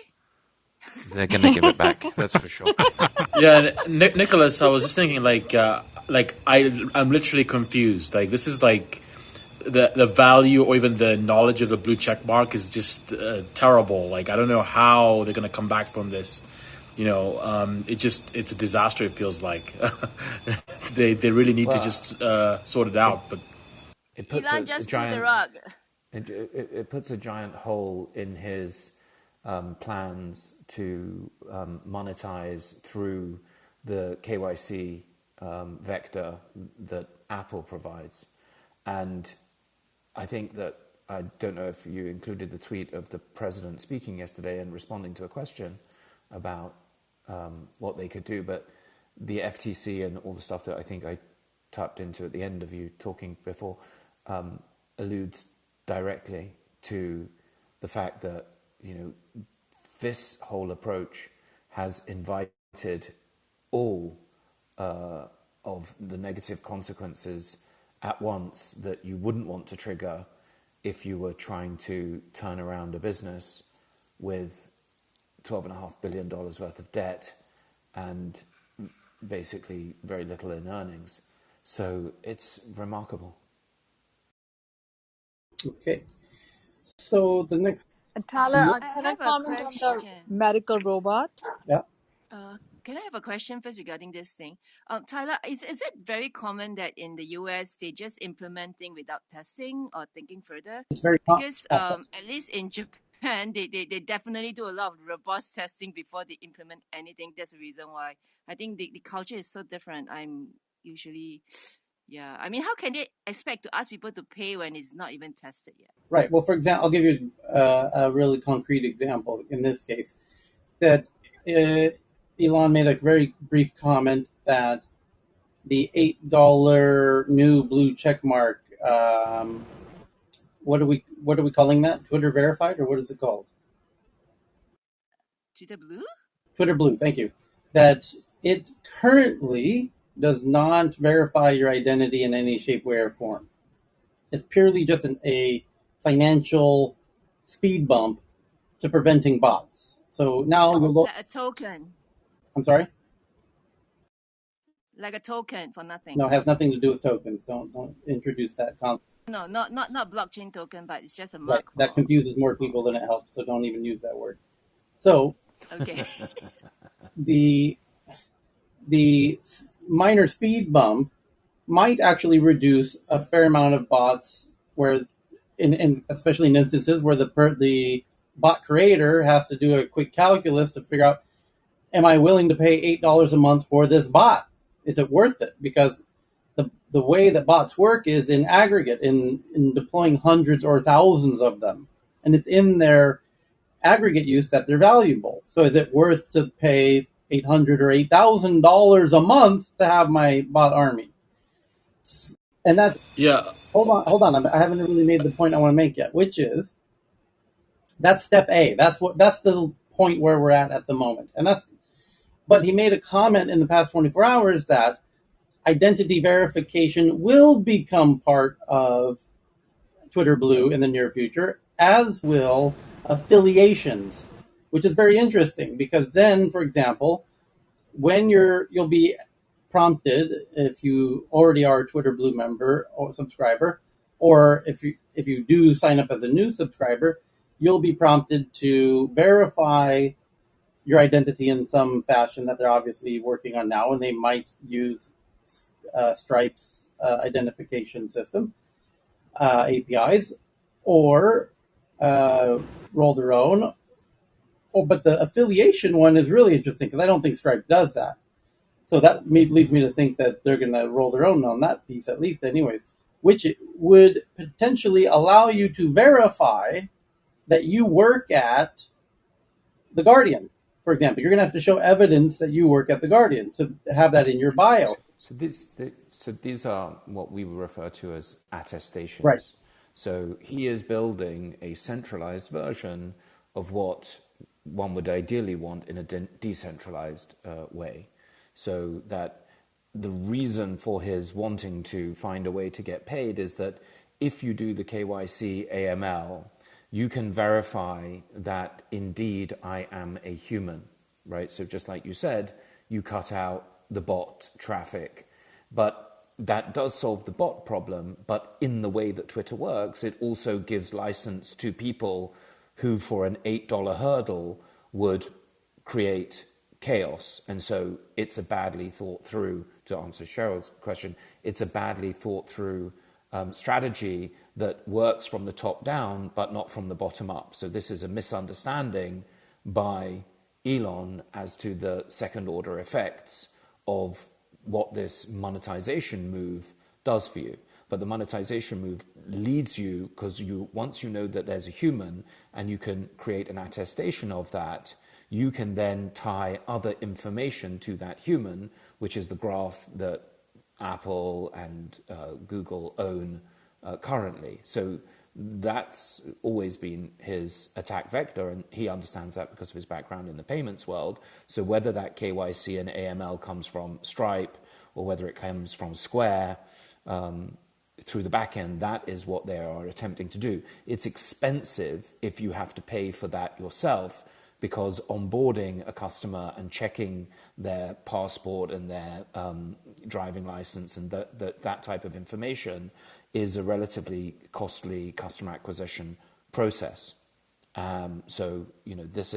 They're going to give it back. That's for sure. yeah. Nicholas, I was just thinking, I'm literally confused. Like, this is like the value or even the knowledge of the blue check mark is just terrible. Like, I don't know how they're gonna come back from this. It's a disaster. It feels like they really need to Well, just sort it it out. But it puts Elon a just pulled the giant rug. it puts a giant hole in his plans to monetize through the KYC vector that Apple provides. And I think that, I don't know if you included the tweet of the president speaking yesterday and responding to a question about what they could do, but the FTC and all the stuff that I think I tapped into at the end of you talking before alludes directly to the fact that, this whole approach has invited all of the negative consequences at once that you wouldn't want to trigger if you were trying to turn around a business with $12.5 billion worth of debt and basically very little in earnings. So it's remarkable. Okay. So the next, Tyler, yeah, I can I have a comment on the question. medical robot? Can I have a question first regarding this thing? Tyler, is it very common that in the US they just implementing without testing or thinking further? it's very common. Because at least in Japan, they definitely do a lot of robust testing before they implement anything. That's the reason why I think the culture is so different. I'm usually, yeah. I mean, how can they expect to ask people to pay when it's not even tested yet? Right. Well, for example, I'll give you a really concrete example in this case that Elon made a very brief comment that the $8 new blue check mark. What are we calling that? Twitter verified, or what is it called? Twitter Blue? Twitter Blue. Thank you. That it currently does not verify your identity in any shape, way, or form. It's purely just a financial speed bump to preventing bots. So now you'll go. Like a token. I'm sorry. Like a token for nothing. No, it has nothing to do with tokens. Don't introduce that concept. No, not blockchain token, but it's just a Right. mark That for. confuses more people than it helps. So don't even use that word. So Okay. the the minor speed bump might actually reduce a fair amount of bots where especially in instances where the bot creator has to do a quick calculus to figure out, am I willing to pay $8 a month for this bot? Is it worth it? Because the way that bots work is in aggregate, in deploying hundreds or thousands of them, and it's in their aggregate use that they're valuable. So is it worth to pay $800 or $8,000 a month to have my bot army? And that's Yeah, hold on. I haven't really made the point I want to make yet, which is that's step A. That's the point where we're at the moment, and that's. But he made a comment in the past 24 hours that identity verification will become part of Twitter Blue in the near future, as will affiliations, which is very interesting because then, for example, when you'll be prompted if you already are a Twitter Blue member or subscriber, or if you do sign up as a new subscriber, you'll be prompted to verify your identity in some fashion that they're obviously working on now, and they might use Stripe's identification system APIs, or roll their own. Oh, but the affiliation one is really interesting because I don't think Stripe does that. So that leads me to think that they're going to roll their own on that piece, at least, anyways, which would potentially allow you to verify that you work at the Guardian. For example, you're going to have to show evidence that you work at the Guardian to have that in your bio. So these are what we refer to as Right. attestations. So he is building a centralized version of what one would ideally want in a decentralized way. So that the reason for his wanting to find a way to get paid is that if you do the KYC AML, you can verify that indeed I am a human, right? So just like you said, you cut out the bot traffic. But that does solve the bot problem, but in the way that Twitter works, it also gives license to people who, for an $8 hurdle, would create chaos. And so it's a badly thought through, to answer Cheryl's question, it's a badly thought through strategy that works from the top down, but not from the bottom up. So this is a misunderstanding by Elon as to the second order effects of what this monetization move does for you. But the monetization move leads you, because once you know that there's a human and you can create an attestation of that, you can then tie other information to that human, which is the graph that Apple and Google own currently. So that's always been his attack vector, and he understands that because of his background in the payments world. So whether that KYC and AML comes from Stripe or whether it comes from Square through the back end, that is what they are attempting to do. It's expensive if you have to pay for that yourself, because onboarding a customer and checking their passport and their driving license and that type of information is a relatively costly customer acquisition process. So, this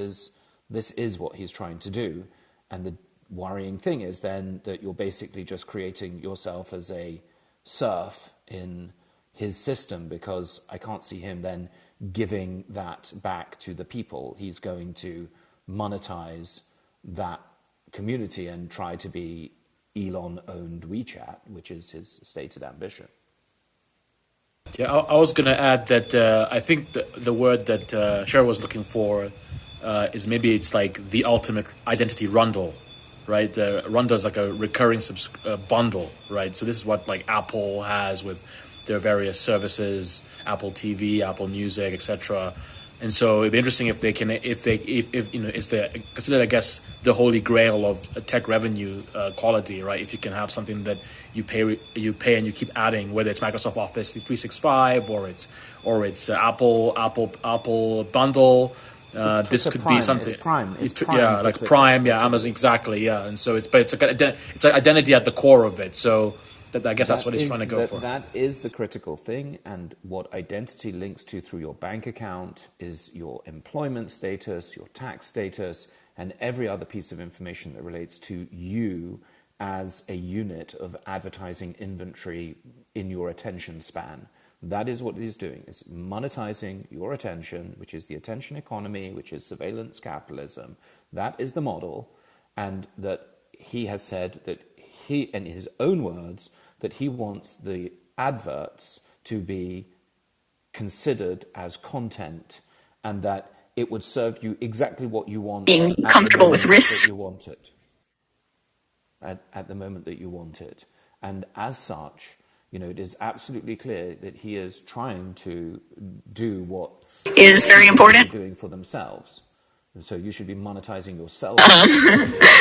is what he's trying to do. And the worrying thing is then that you're basically just creating yourself as a serf in his system, because I can't see him then giving that back to the people. He's going to monetize that community and try to be Elon-owned WeChat, which is his stated ambition. yeah. I was going to add that I think the word that Cheryl was looking for is maybe it's like the ultimate identity rundle, right? Rundle is like a recurring bundle, right? So this is what like Apple has with their various services, Apple TV, Apple Music, etc. And so it'd be interesting if they can, if it's the considered, I guess, the holy grail of tech revenue quality, right? If you can have something that you pay and you keep adding, whether it's Microsoft Office 365 or it's Apple bundle. This could Prime. be something. It's Prime. It's Prime Yeah, for like Twitter. Prime. Yeah, Amazon. Exactly. Yeah, and so it's an identity at the core of it. So I guess that's what he's trying to go for. That is the critical thing, and what identity links to through your bank account is your employment status, your tax status, and every other piece of information that relates to you as a unit of advertising inventory in your attention span. That is what he's doing. It's monetizing your attention, which is the attention economy, which is surveillance capitalism. That is the model, and that he has said that he, in his own words, that he wants the adverts to be considered as content and that it would serve you exactly what you want being at the comfortable with moment that risks. you want it. At the moment that you want it. And as such, it is absolutely clear that he is trying to do what Is very people should be important. doing for themselves. And so you should be monetizing yourself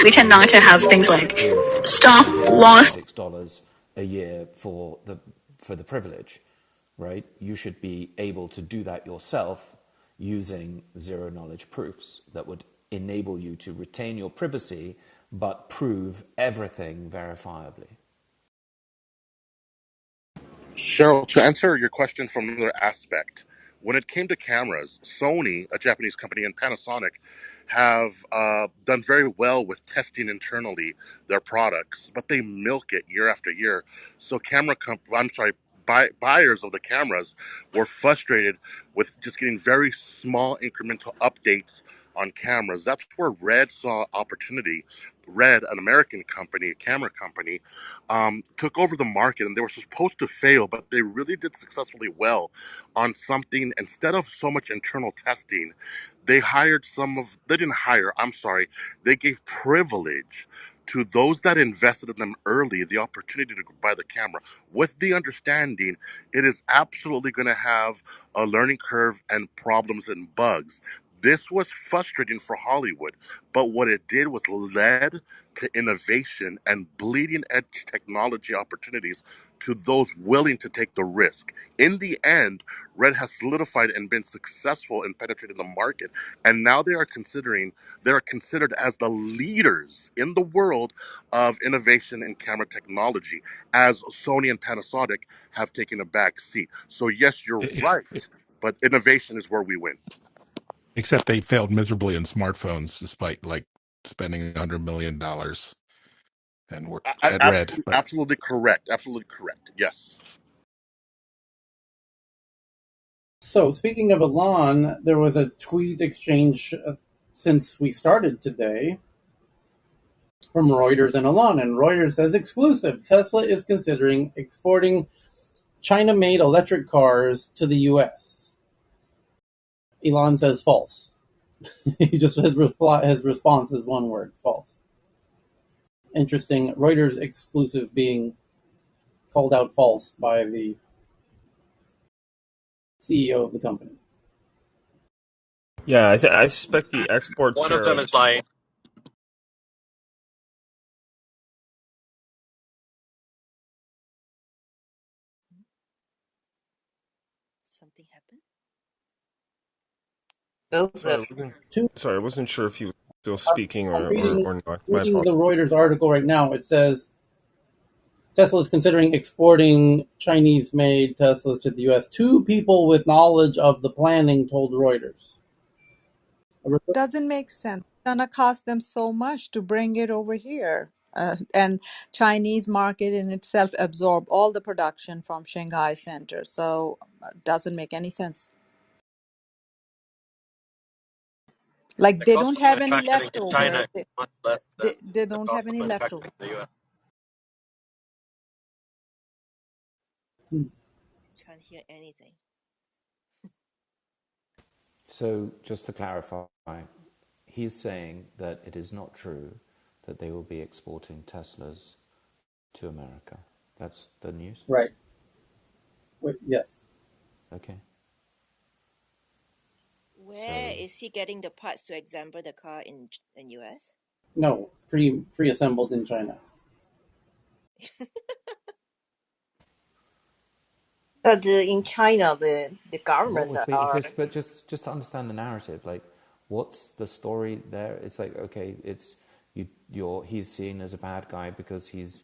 We tend not to have things versus like his stop loss. $156 a year for the privilege, right? You should be able to do that yourself using zero knowledge proofs that would enable you to retain your privacy but prove everything verifiably. Cheryl, to answer your question from another aspect, when it came to cameras, Sony, a Japanese company, and Panasonic have done very well with testing internally their products, but they milk it year after year. So buyers of the cameras were frustrated with just getting very small incremental updates on cameras. That's where Red saw opportunity. Red, an American company, a camera company, took over the market, and they were supposed to fail, but they really did successfully well on something. Instead of so much internal testing, they didn't hire, I'm sorry, they gave privilege to those that invested in them early the opportunity to buy the camera with the understanding it is absolutely going to have a learning curve and problems and bugs. This was frustrating for Hollywood, but what it did was led to innovation and bleeding edge technology opportunities to those willing to take the risk. In the end, Red has solidified and been successful in penetrating the market, and now they are considered as the leaders in the world of innovation in camera technology, as Sony and Panasonic have taken a back seat. So yes, you're right, but innovation is where we win. Except they failed miserably in smartphones, despite like spending $100 million and were at Red. Absolutely, But absolutely correct. Absolutely correct. Yes. So, speaking of Elon, there was a tweet exchange since we started today from Reuters and Elon. And Reuters says exclusive Tesla is considering exporting China made electric cars to the US. Elon says false. He just his response is one word false. Interesting. Reuters exclusive being called out false by the CEO of the company. Yeah, I suspect the export One of them is tariffs. lying. Something happened? Both of Sorry, them. I wasn't sure if he was still I'm speaking reading, or not. My reading apologies. the Reuters article right now. It says Tesla is considering exporting Chinese-made Teslas to the U.S. Two people with knowledge of the planning told Reuters. Doesn't make sense. It's gonna cost them so much to bring it over here. And Chinese market in itself absorb all the production from Shanghai center. So doesn't make any sense. Like The they cost don't of have any manufacturing in China leftover. is much less than They the don't cost have of any leftover. manufacturing in the US. Can't hear anything. So, just to clarify, he's saying that it is not true that they will be exporting Teslas to America. That's the news? Right. Wait, yes. Okay. Where So, is he getting the parts to assemble the car in US? No. Pre-assembled in China. But in China, the what government would be are just to understand the narrative, like what's the story there? It's like, okay, it's he's seen as a bad guy because he's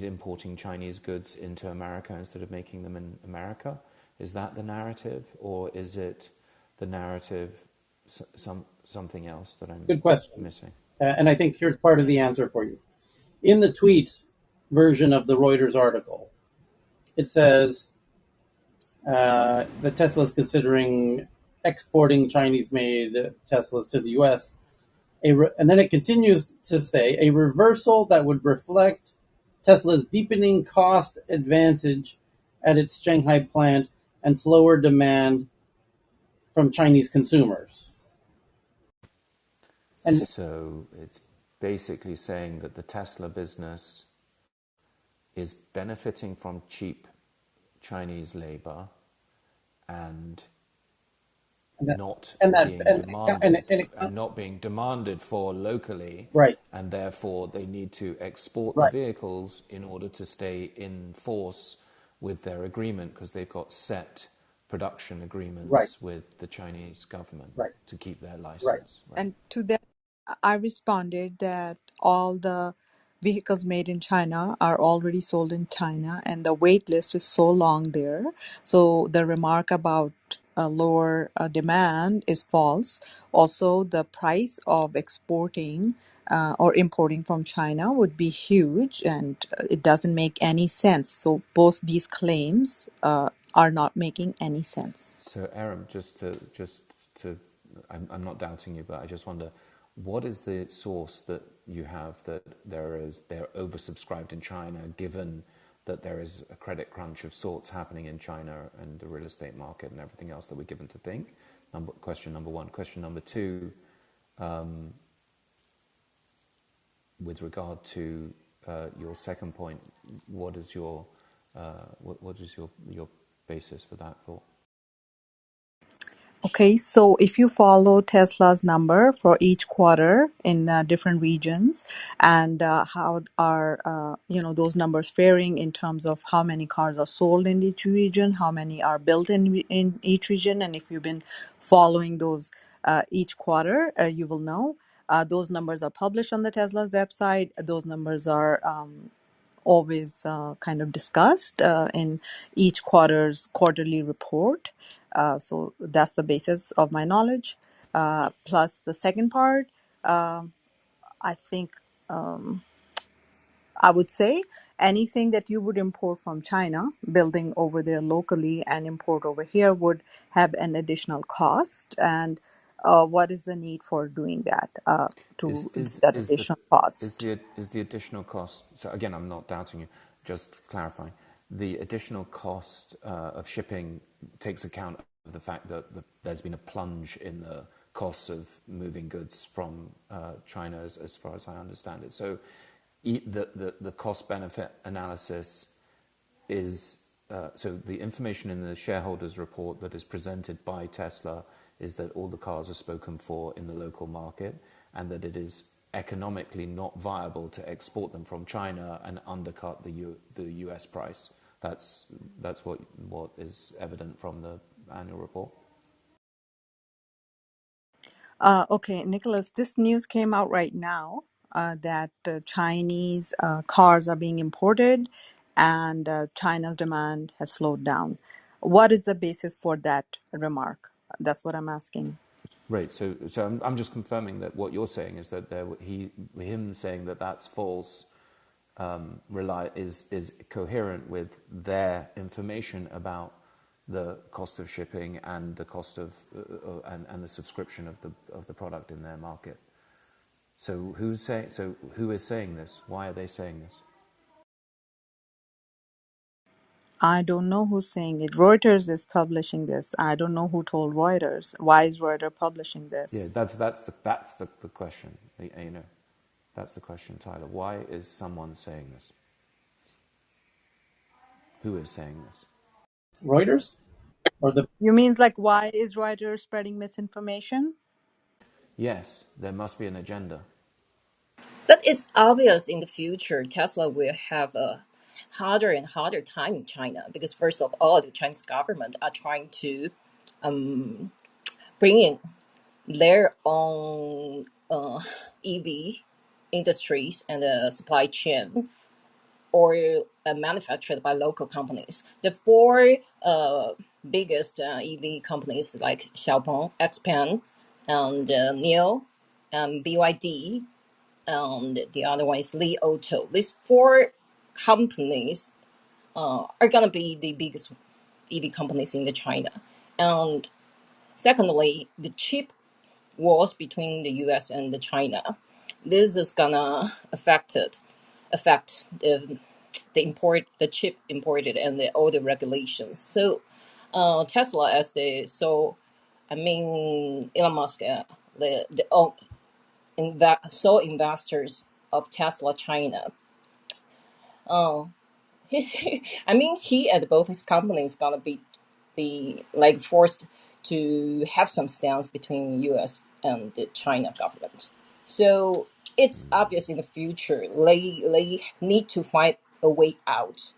importing Chinese goods into America instead of making them in America. Is that the narrative, or is it the narrative something else that I'm Good question. missing? And I think here's part of the answer for you. In the tweet version of the Reuters article, it says that Tesla is considering exporting Chinese-made Teslas to the U.S. And then it continues to say a reversal that would reflect Tesla's deepening cost advantage at its Shanghai plant and slower demand from Chinese consumers. And So it's basically saying that the Tesla business is benefiting from cheap Chinese labor and and that not and that being demanded and and not being demanded for locally, right, and therefore they need to export the right, vehicles in order to stay in force with their agreement, because they've got set production right, agreements with the Chinese government right, to keep their right. license, right? And to that, I responded that all the vehicles made in China are already sold in China, and the wait list is so long there. So the remark about lower demand is false. Also, the price of exporting or importing from China would be huge, and it doesn't make any sense. So both these claims are not making any sense. So, Aram, just to, I'm not doubting you, but I just wonder, what is the source that you have that they're oversubscribed in China, given that there is a credit crunch of sorts happening in China and the real estate market and everything else that we're given to think? Question number one. Question number two, with regard to your second point, what is what is your basis for that thought? Okay, so if you follow Tesla's number for each quarter in different regions, and how are those numbers faring in terms of how many cars are sold in each region, how many are built in each region, and if you've been following those each quarter, you will know. Those numbers are published on the Tesla's website. Those numbers are always kind of discussed in each quarter's quarterly report. So that's the basis of my knowledge. Plus, the second part, I think I would say anything that you would import from China, building over there locally and import over here would have an additional cost. And what is the need for doing that Is to is that is the additional cost? is the additional cost? So again, I'm not doubting you. Just clarifying, the additional cost of shipping takes account of the fact that there's been a plunge in the costs of moving goods from China, as far as I understand it. So, the cost benefit analysis is so the information in the shareholders report that is presented by Tesla is that all the cars are spoken for in the local market, and that it is economically not viable to export them from China and undercut the US price. That's what is evident from the annual report. Okay, Nicholas, this news came out right now that Chinese cars are being imported and China's demand has slowed down. What is the basis for that remark? That's what I'm asking. Right. So I'm just confirming that what you're saying is that him saying that that's false is coherent with their information about the cost of shipping and the cost of and the subscription of the product in their market. So who is saying this? Why are they saying this? I don't know who's saying it. Reuters is publishing this. I don't know who told Reuters. Why is Reuters publishing Yeah, this? that's the question. That's the question, Tyler. Why is someone saying this? Who is saying this? Reuters or the You means like why is Reuters spreading misinformation? Yes, there must be an agenda. But it's obvious in the future Tesla will have a harder and harder time in China because first of all, the Chinese government are trying to bring in their own EV industries and supply chain or manufactured by local companies. The four biggest EV companies like Xiaopeng, XPeng, and NIO, and BYD, and the other one is Li Auto. These four companies are gonna be the biggest EV companies in the China. And secondly, the chip wars between the U.S. and the China. This is gonna affect the the chip imported and all the regulations. So Tesla as the so I mean Elon Musk the sole investors of Tesla China. Uh, I mean, he and both his companies gonna be like forced to have some stance between U.S. and the China government. So it's obvious in the future they need to find a way out,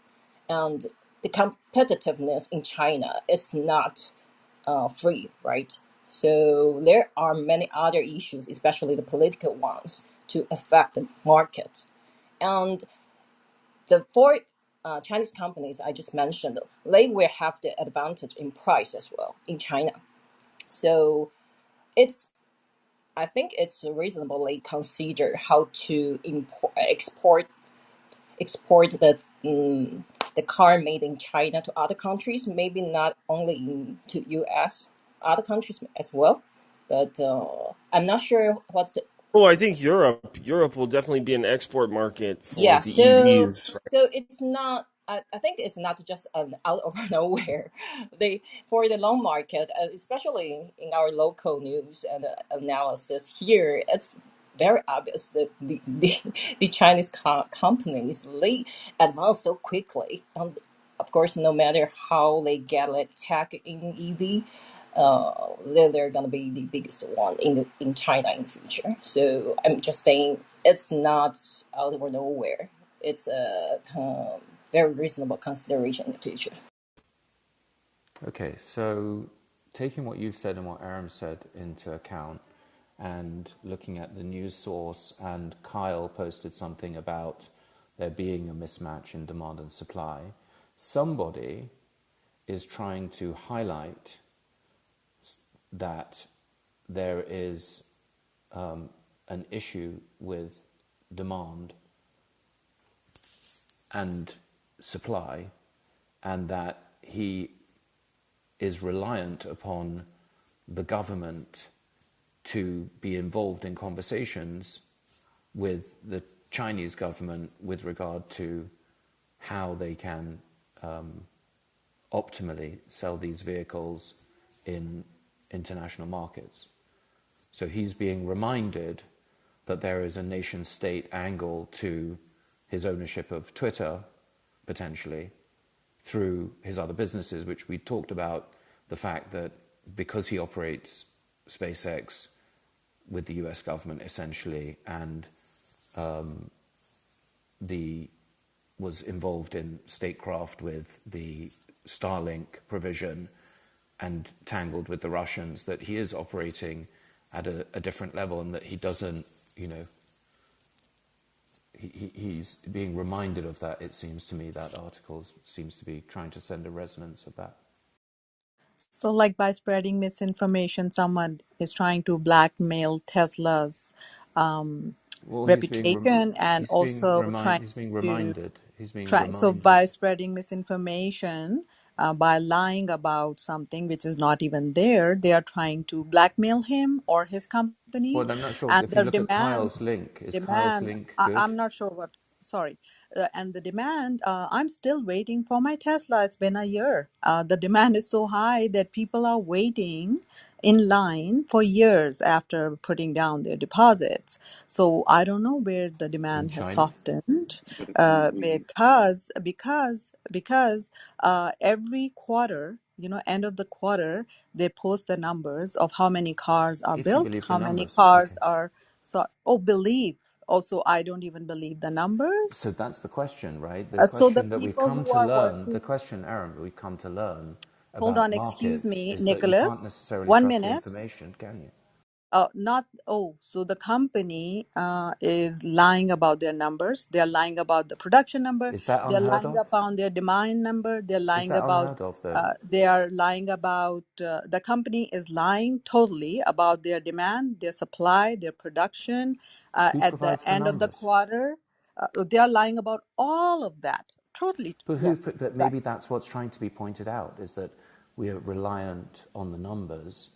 and the competitiveness in China is not free, right? So there are many other issues, especially the political ones, to affect the market. And the four Chinese companies I just mentioned, they will have the advantage in price as well in China. So it's I think it's reasonably consider how to export the car made in China to other countries. Maybe not only to U.S. other countries as well. But I'm not sure what's the Oh, I think Europe will definitely be an export market for yeah, the so EVs. so it's not. I think it's not just out of nowhere. They for the loan market, especially in our local news and analysis here, it's very obvious that the Chinese companies they advance so quickly. And of course, no matter how they get like tech in EV, they're gonna be the biggest one in China in the future. So I'm just saying it's not out of nowhere. It's a very reasonable consideration in the future. Okay, so taking what you've said and what Aram said into account, and looking at the news source, and Kyle posted something about there being a mismatch in demand and supply, somebody is trying to highlight that there is an issue with demand and supply, and that he is reliant upon the government to be involved in conversations with the Chinese government with regard to how they can optimally sell these vehicles in international markets. So he's being reminded that there is a nation state angle to his ownership of Twitter, potentially, through his other businesses, which we talked about, the fact that because he operates SpaceX with the US government essentially, and the was involved in statecraft with the Starlink provision and tangled with the Russians, that he is operating at a different level, and that he doesn't, he's being reminded of that. It seems to me that article seems to be trying to send a resonance of that. So, like by spreading misinformation, someone is trying to blackmail Tesla's um, Well, reputation, and also trying he's being to reminded. He's being try. So, reminded. by spreading misinformation, by lying about something which is not even there, they are trying to blackmail him or his company, Well, I'm not sure. and If you the look at demand Kyle's link, is Kyle's demand link good? I'm not sure what, sorry, and the demand, I'm still waiting for my Tesla. It's been a year. The demand is so high that people are waiting in line for years after putting down their deposits. So I don't know where the In demand has China? softened, because every quarter, end of the quarter, they post the numbers of how many cars are If you built, believe the how many numbers, cars okay. are. So, oh, believe. Also, I don't even believe the numbers. So that's the question, right? The So the question that we've people come who to are learn, working, the question, Aaron, that we've come to learn hold about on, excuse markets me, is that you can't Nicholas, necessarily one trust the minute. information, can you? Not so the company is lying about their numbers. They're lying about the production number. Is that They're unheard lying of? upon their demand number. They're Is lying that about. unheard of, though? They are lying about the company is lying totally about their demand, their supply, their production. Who At the provides the end of the numbers? quarter, they are lying about all of that. Totally, But yes, but right. maybe that's what's trying to be pointed out, is that we are reliant on the numbers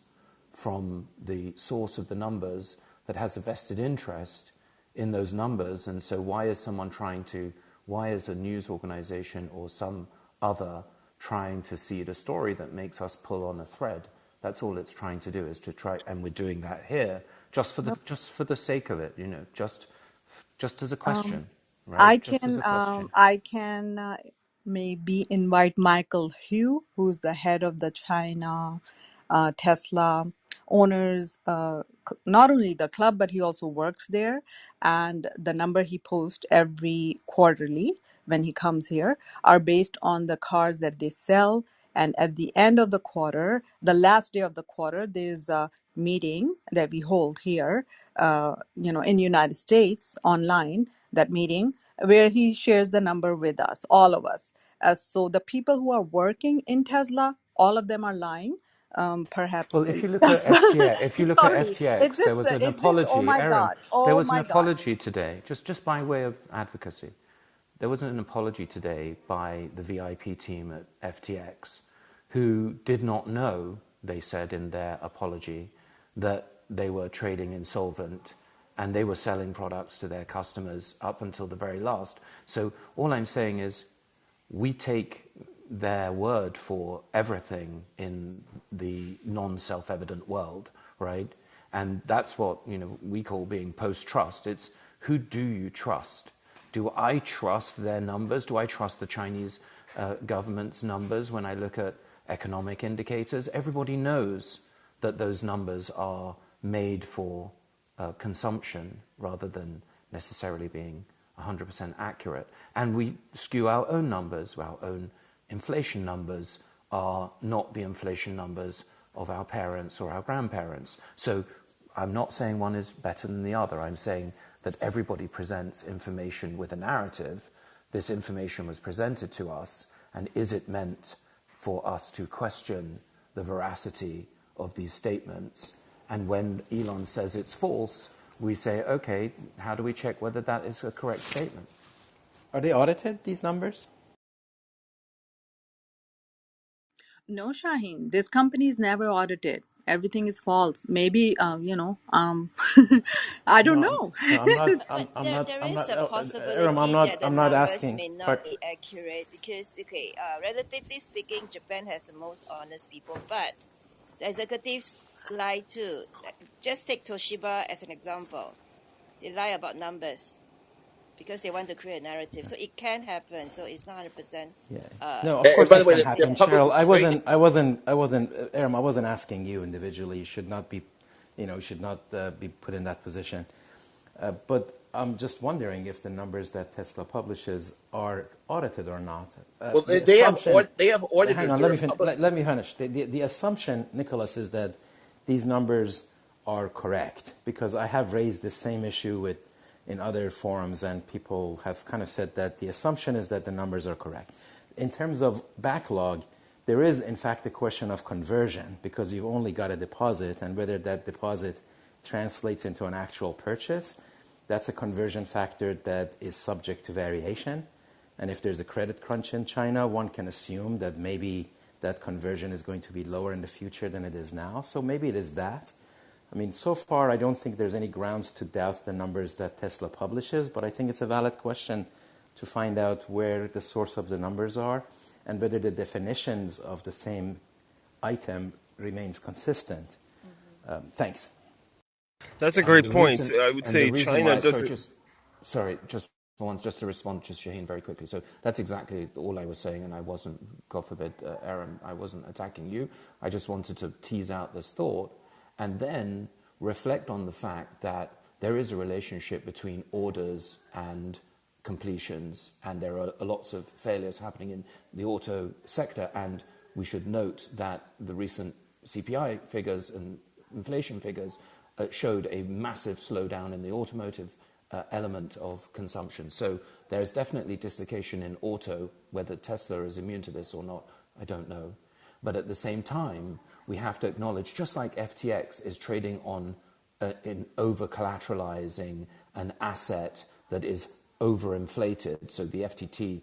from the source of the numbers that has a vested interest in those numbers. And so why is someone trying to Why is a news organization or some other trying to seed a story that makes us pull on a thread? That's all it's trying to do, is to try, and we're doing that here just for the sake of it, just as a Um, question, right? Just as a question. I can maybe invite Michael Hu, who's the head of the China Tesla owners, not only the club, but he also works there. And the number he posts every quarterly when he comes here are based on the cars that they sell. And at the end of the quarter, the last day of the quarter, there's a meeting that we hold here, in United States online, that meeting where he shares the number with us, all of us. So the people who are working in Tesla, all of them are lying. Perhaps Well, if you look that's at FTX, sorry. there was an It's just, oh apology, my Aaron. God, There oh was an my God. apology today, just by way of advocacy. There was an apology today by the VIP team at FTX, who did not know, they said in their apology, that they were trading insolvent and they were selling products to their customers up until the very last. So all I'm saying is, we take their word for everything in the non-self-evident world, right? And that's what we call being post-trust. It's, who do you trust? Do I trust their numbers? Do I trust the Chinese government's numbers when I look at economic indicators? Everybody knows that those numbers are made for consumption rather than necessarily being 100% accurate. And we skew our own numbers. Our own inflation numbers are not the inflation numbers of our parents or our grandparents. So I'm not saying one is better than the other. I'm saying that everybody presents information with a narrative. This information was presented to us, and is it meant for us to question the veracity of these statements? And when Elon says it's false, we say, okay, how do we check whether that is a correct statement? Are they audited, these numbers? No, Shaheen, this company is never audited. Everything is false. Maybe, I don't No, know. no, I'm not. But there I'm is not. a Aram, possibility that the I'm not numbers asking. may not be accurate because, okay, relatively speaking, Japan has the most honest people, but the executives lie too. Just take Toshiba as an example. They lie about numbers because they want to create a narrative. So it can happen. So it's not 100%. Yeah. Uh, No, of And course by the it way, can they're happen, Cheryl. publicly traded. Aram, I wasn't asking you individually. You should not be, should not be put in that position. But I'm just wondering if the numbers that Tesla publishes are audited or not. Well, The assumption, they have hang auditors on, that are public. let me finish. The assumption, Nicholas, is that these numbers are correct, because I have raised the same issue in other forums, and people have kind of said that the assumption is that the numbers are correct. In terms of backlog, there is in fact a question of conversion, because you've only got a deposit, and whether that deposit translates into an actual purchase, that's a conversion factor that is subject to variation. And if there's a credit crunch in China, one can assume that maybe that conversion is going to be lower in the future than it is now. So maybe it is that. I mean, so far, I don't think there's any grounds to doubt the numbers that Tesla publishes, but I think it's a valid question to find out where the source of the numbers are and whether the definitions of the same item remains consistent. Thanks. That's a And great the point. reason, I would and the say reason China why, doesn't. just for once, just to respond to Shaheen very quickly. So that's exactly all I was saying, and I wasn't, God forbid, Aaron, I wasn't attacking you. I just wanted to tease out this thought and then reflect on the fact that there is a relationship between orders and completions, and there are lots of failures happening in the auto sector, and we should note that the recent CPI figures and inflation figures showed a massive slowdown in the automotive element of consumption. So there's definitely dislocation in auto. Whether Tesla is immune to this or not, I don't know. But at the same time, we have to acknowledge, just like FTX is trading on in over-collateralizing an asset that is overinflated, so the FTT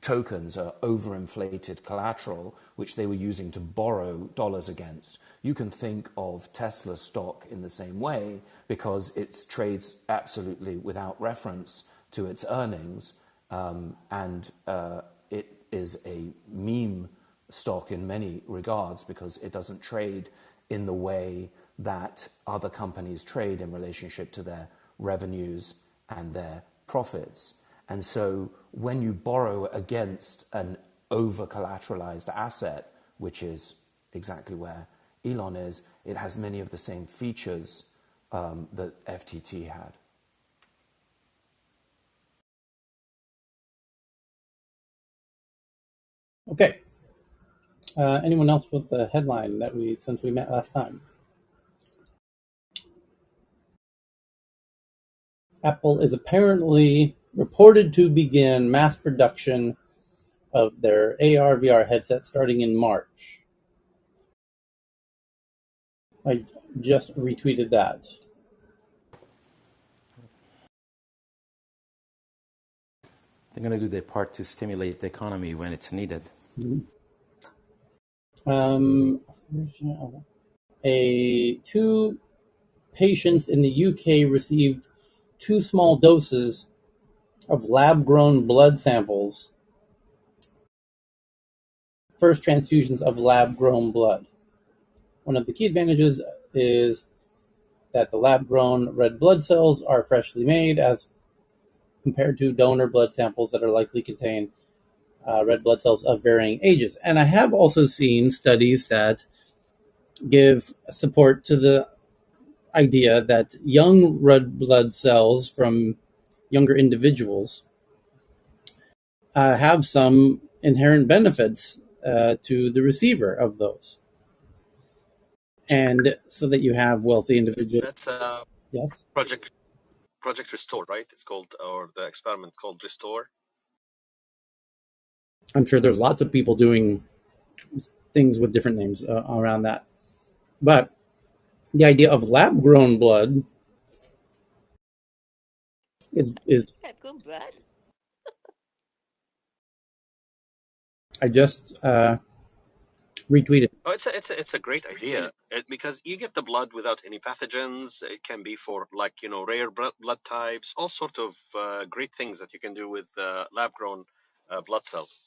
tokens are overinflated collateral, which they were using to borrow dollars against. You can think of Tesla stock in the same way because it trades absolutely without reference to its earnings, and it is a meme stock in many regards because it doesn't trade in the way that other companies trade in relationship to their revenues and their profits. And so when you borrow against an over collateralized asset, which is exactly where Elon is, it has many of the same features that FTT had. Okay. Anyone else with the headline that since we met last time? Apple is apparently reported to begin mass production of their AR VR headset starting in March. I just retweeted that. They're going to do their part to stimulate the economy when it's needed. Um, two patients in the UK received two small doses of lab-grown blood samples, first transfusions of lab-grown blood. One of the key advantages is that the lab-grown red blood cells are freshly made as compared to donor blood samples that are likely contain red blood cells of varying ages. And I have also seen studies that give support to the idea that young red blood cells from younger individuals have some inherent benefits to the receiver of those. And so that you have wealthy individuals. That's Yes. Project Restore, right? It's called, or the experiment called Restore. I'm sure there's lots of people doing things with different names around that. But the idea of lab grown blood is Have good blood. I just retweeted. Oh, it's a great idea because you get the blood without any pathogens. It can be for like rare blood types, all sort of great things that you can do with lab grown blood cells.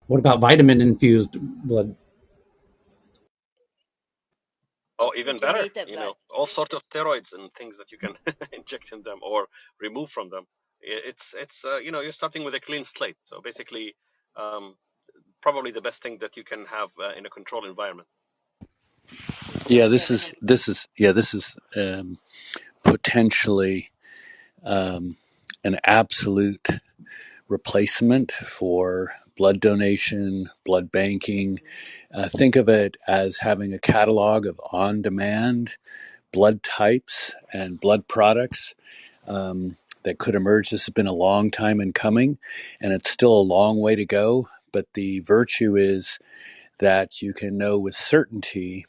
What about vitamin infused blood? Oh, even better, Oxygenated blood. all sort of steroids and things that you can inject in them or remove from them. It's you're starting with a clean slate. So basically, um, probably the best thing that you can have in a controlled environment. Yeah, Yeah, this is potentially an absolute replacement for blood donation, blood banking. Think of it as having a catalog of on-demand blood types and blood products that could emerge. This has been a long time in coming, and it's still a long way to go. But the virtue is that you can know with certainty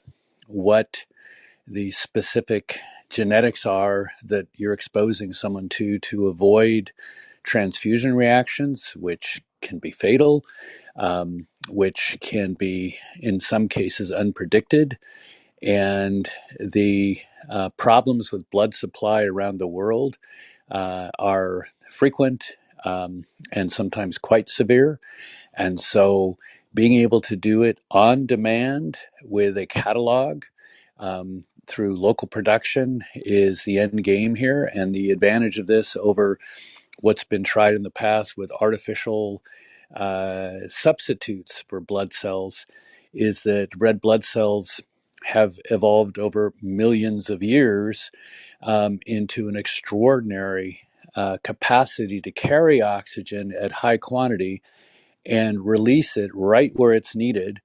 what the specific genetics are that you're exposing someone to avoid transfusion reactions, which can be fatal, which can be, in some cases, unpredicted. And the problems with blood supply around the world are frequent and sometimes quite severe. And so being able to do it on demand with a catalog through local production is the end game here. And the advantage of this over what's been tried in the past with artificial substitutes for blood cells is that red blood cells have evolved over millions of years into an extraordinary capacity to carry oxygen at high quantity and release it right where it's needed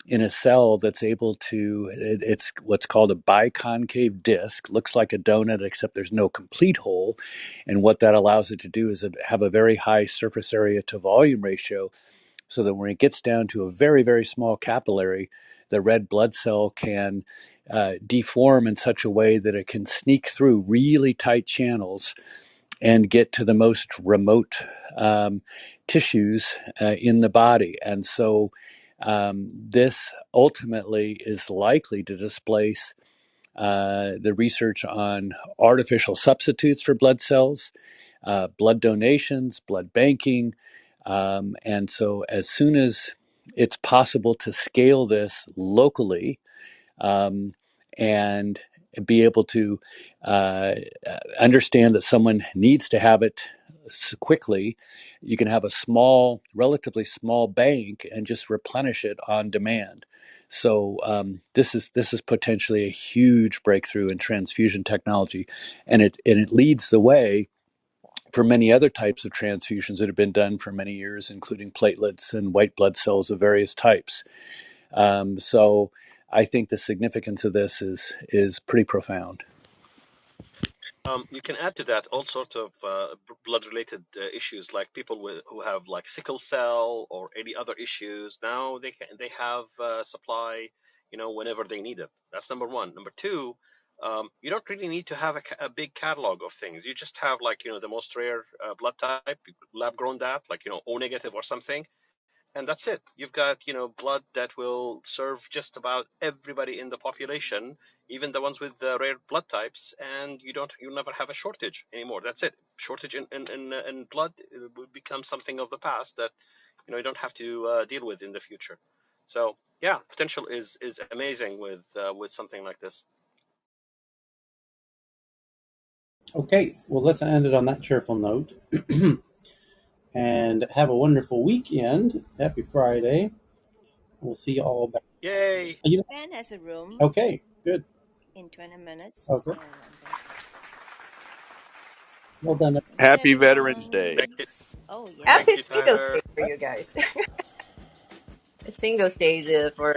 in a cell that's able to it's what's called a biconcave disc, looks like a donut except there's no complete hole. And what that allows it to do is have a very high surface area to volume ratio, so that when it gets down to a very, very small capillary, the red blood cell can deform in such a way that it can sneak through really tight channels and get to the most remote um, tissues in the body. And so this ultimately is likely to displace the research on artificial substitutes for blood cells, blood donations, blood banking. And so, as soon as it's possible to scale this locally, um, and be able to uh, understand that someone needs to have it quickly, you can have a small, relatively small bank and just replenish it on demand. So this is potentially a huge breakthrough in transfusion technology, and it leads the way for many other types of transfusions that have been done for many years, including platelets and white blood cells of various types. So I think the significance of this is pretty profound. You can add to that all sorts of blood-related issues, like people who have like sickle cell or any other issues. Now they have supply, whenever they need it. That's number one. Number two, you don't really need to have a big catalog of things. You just have like the most rare blood type, lab grown that, like O negative or something, and that's it. You've got blood that will serve just about everybody in the population, even the ones with rare blood types, and you'll never have a shortage anymore. That's it. Shortage in blood will become something of the past that you don't have to deal with in the future. So yeah, potential is amazing with something like this. Okay, well, let's end it on that cheerful note and have a wonderful weekend. Happy Friday. We'll see you all back. Yay! Ben has a room Okay, good. in 20 minutes, Okay, so I'm going to. well done. Thank you, Happy Veterans everyone. Day. Thank you, Oh, yeah. Happy thank you, Singles Tyler. Day for you guys. Singles Day for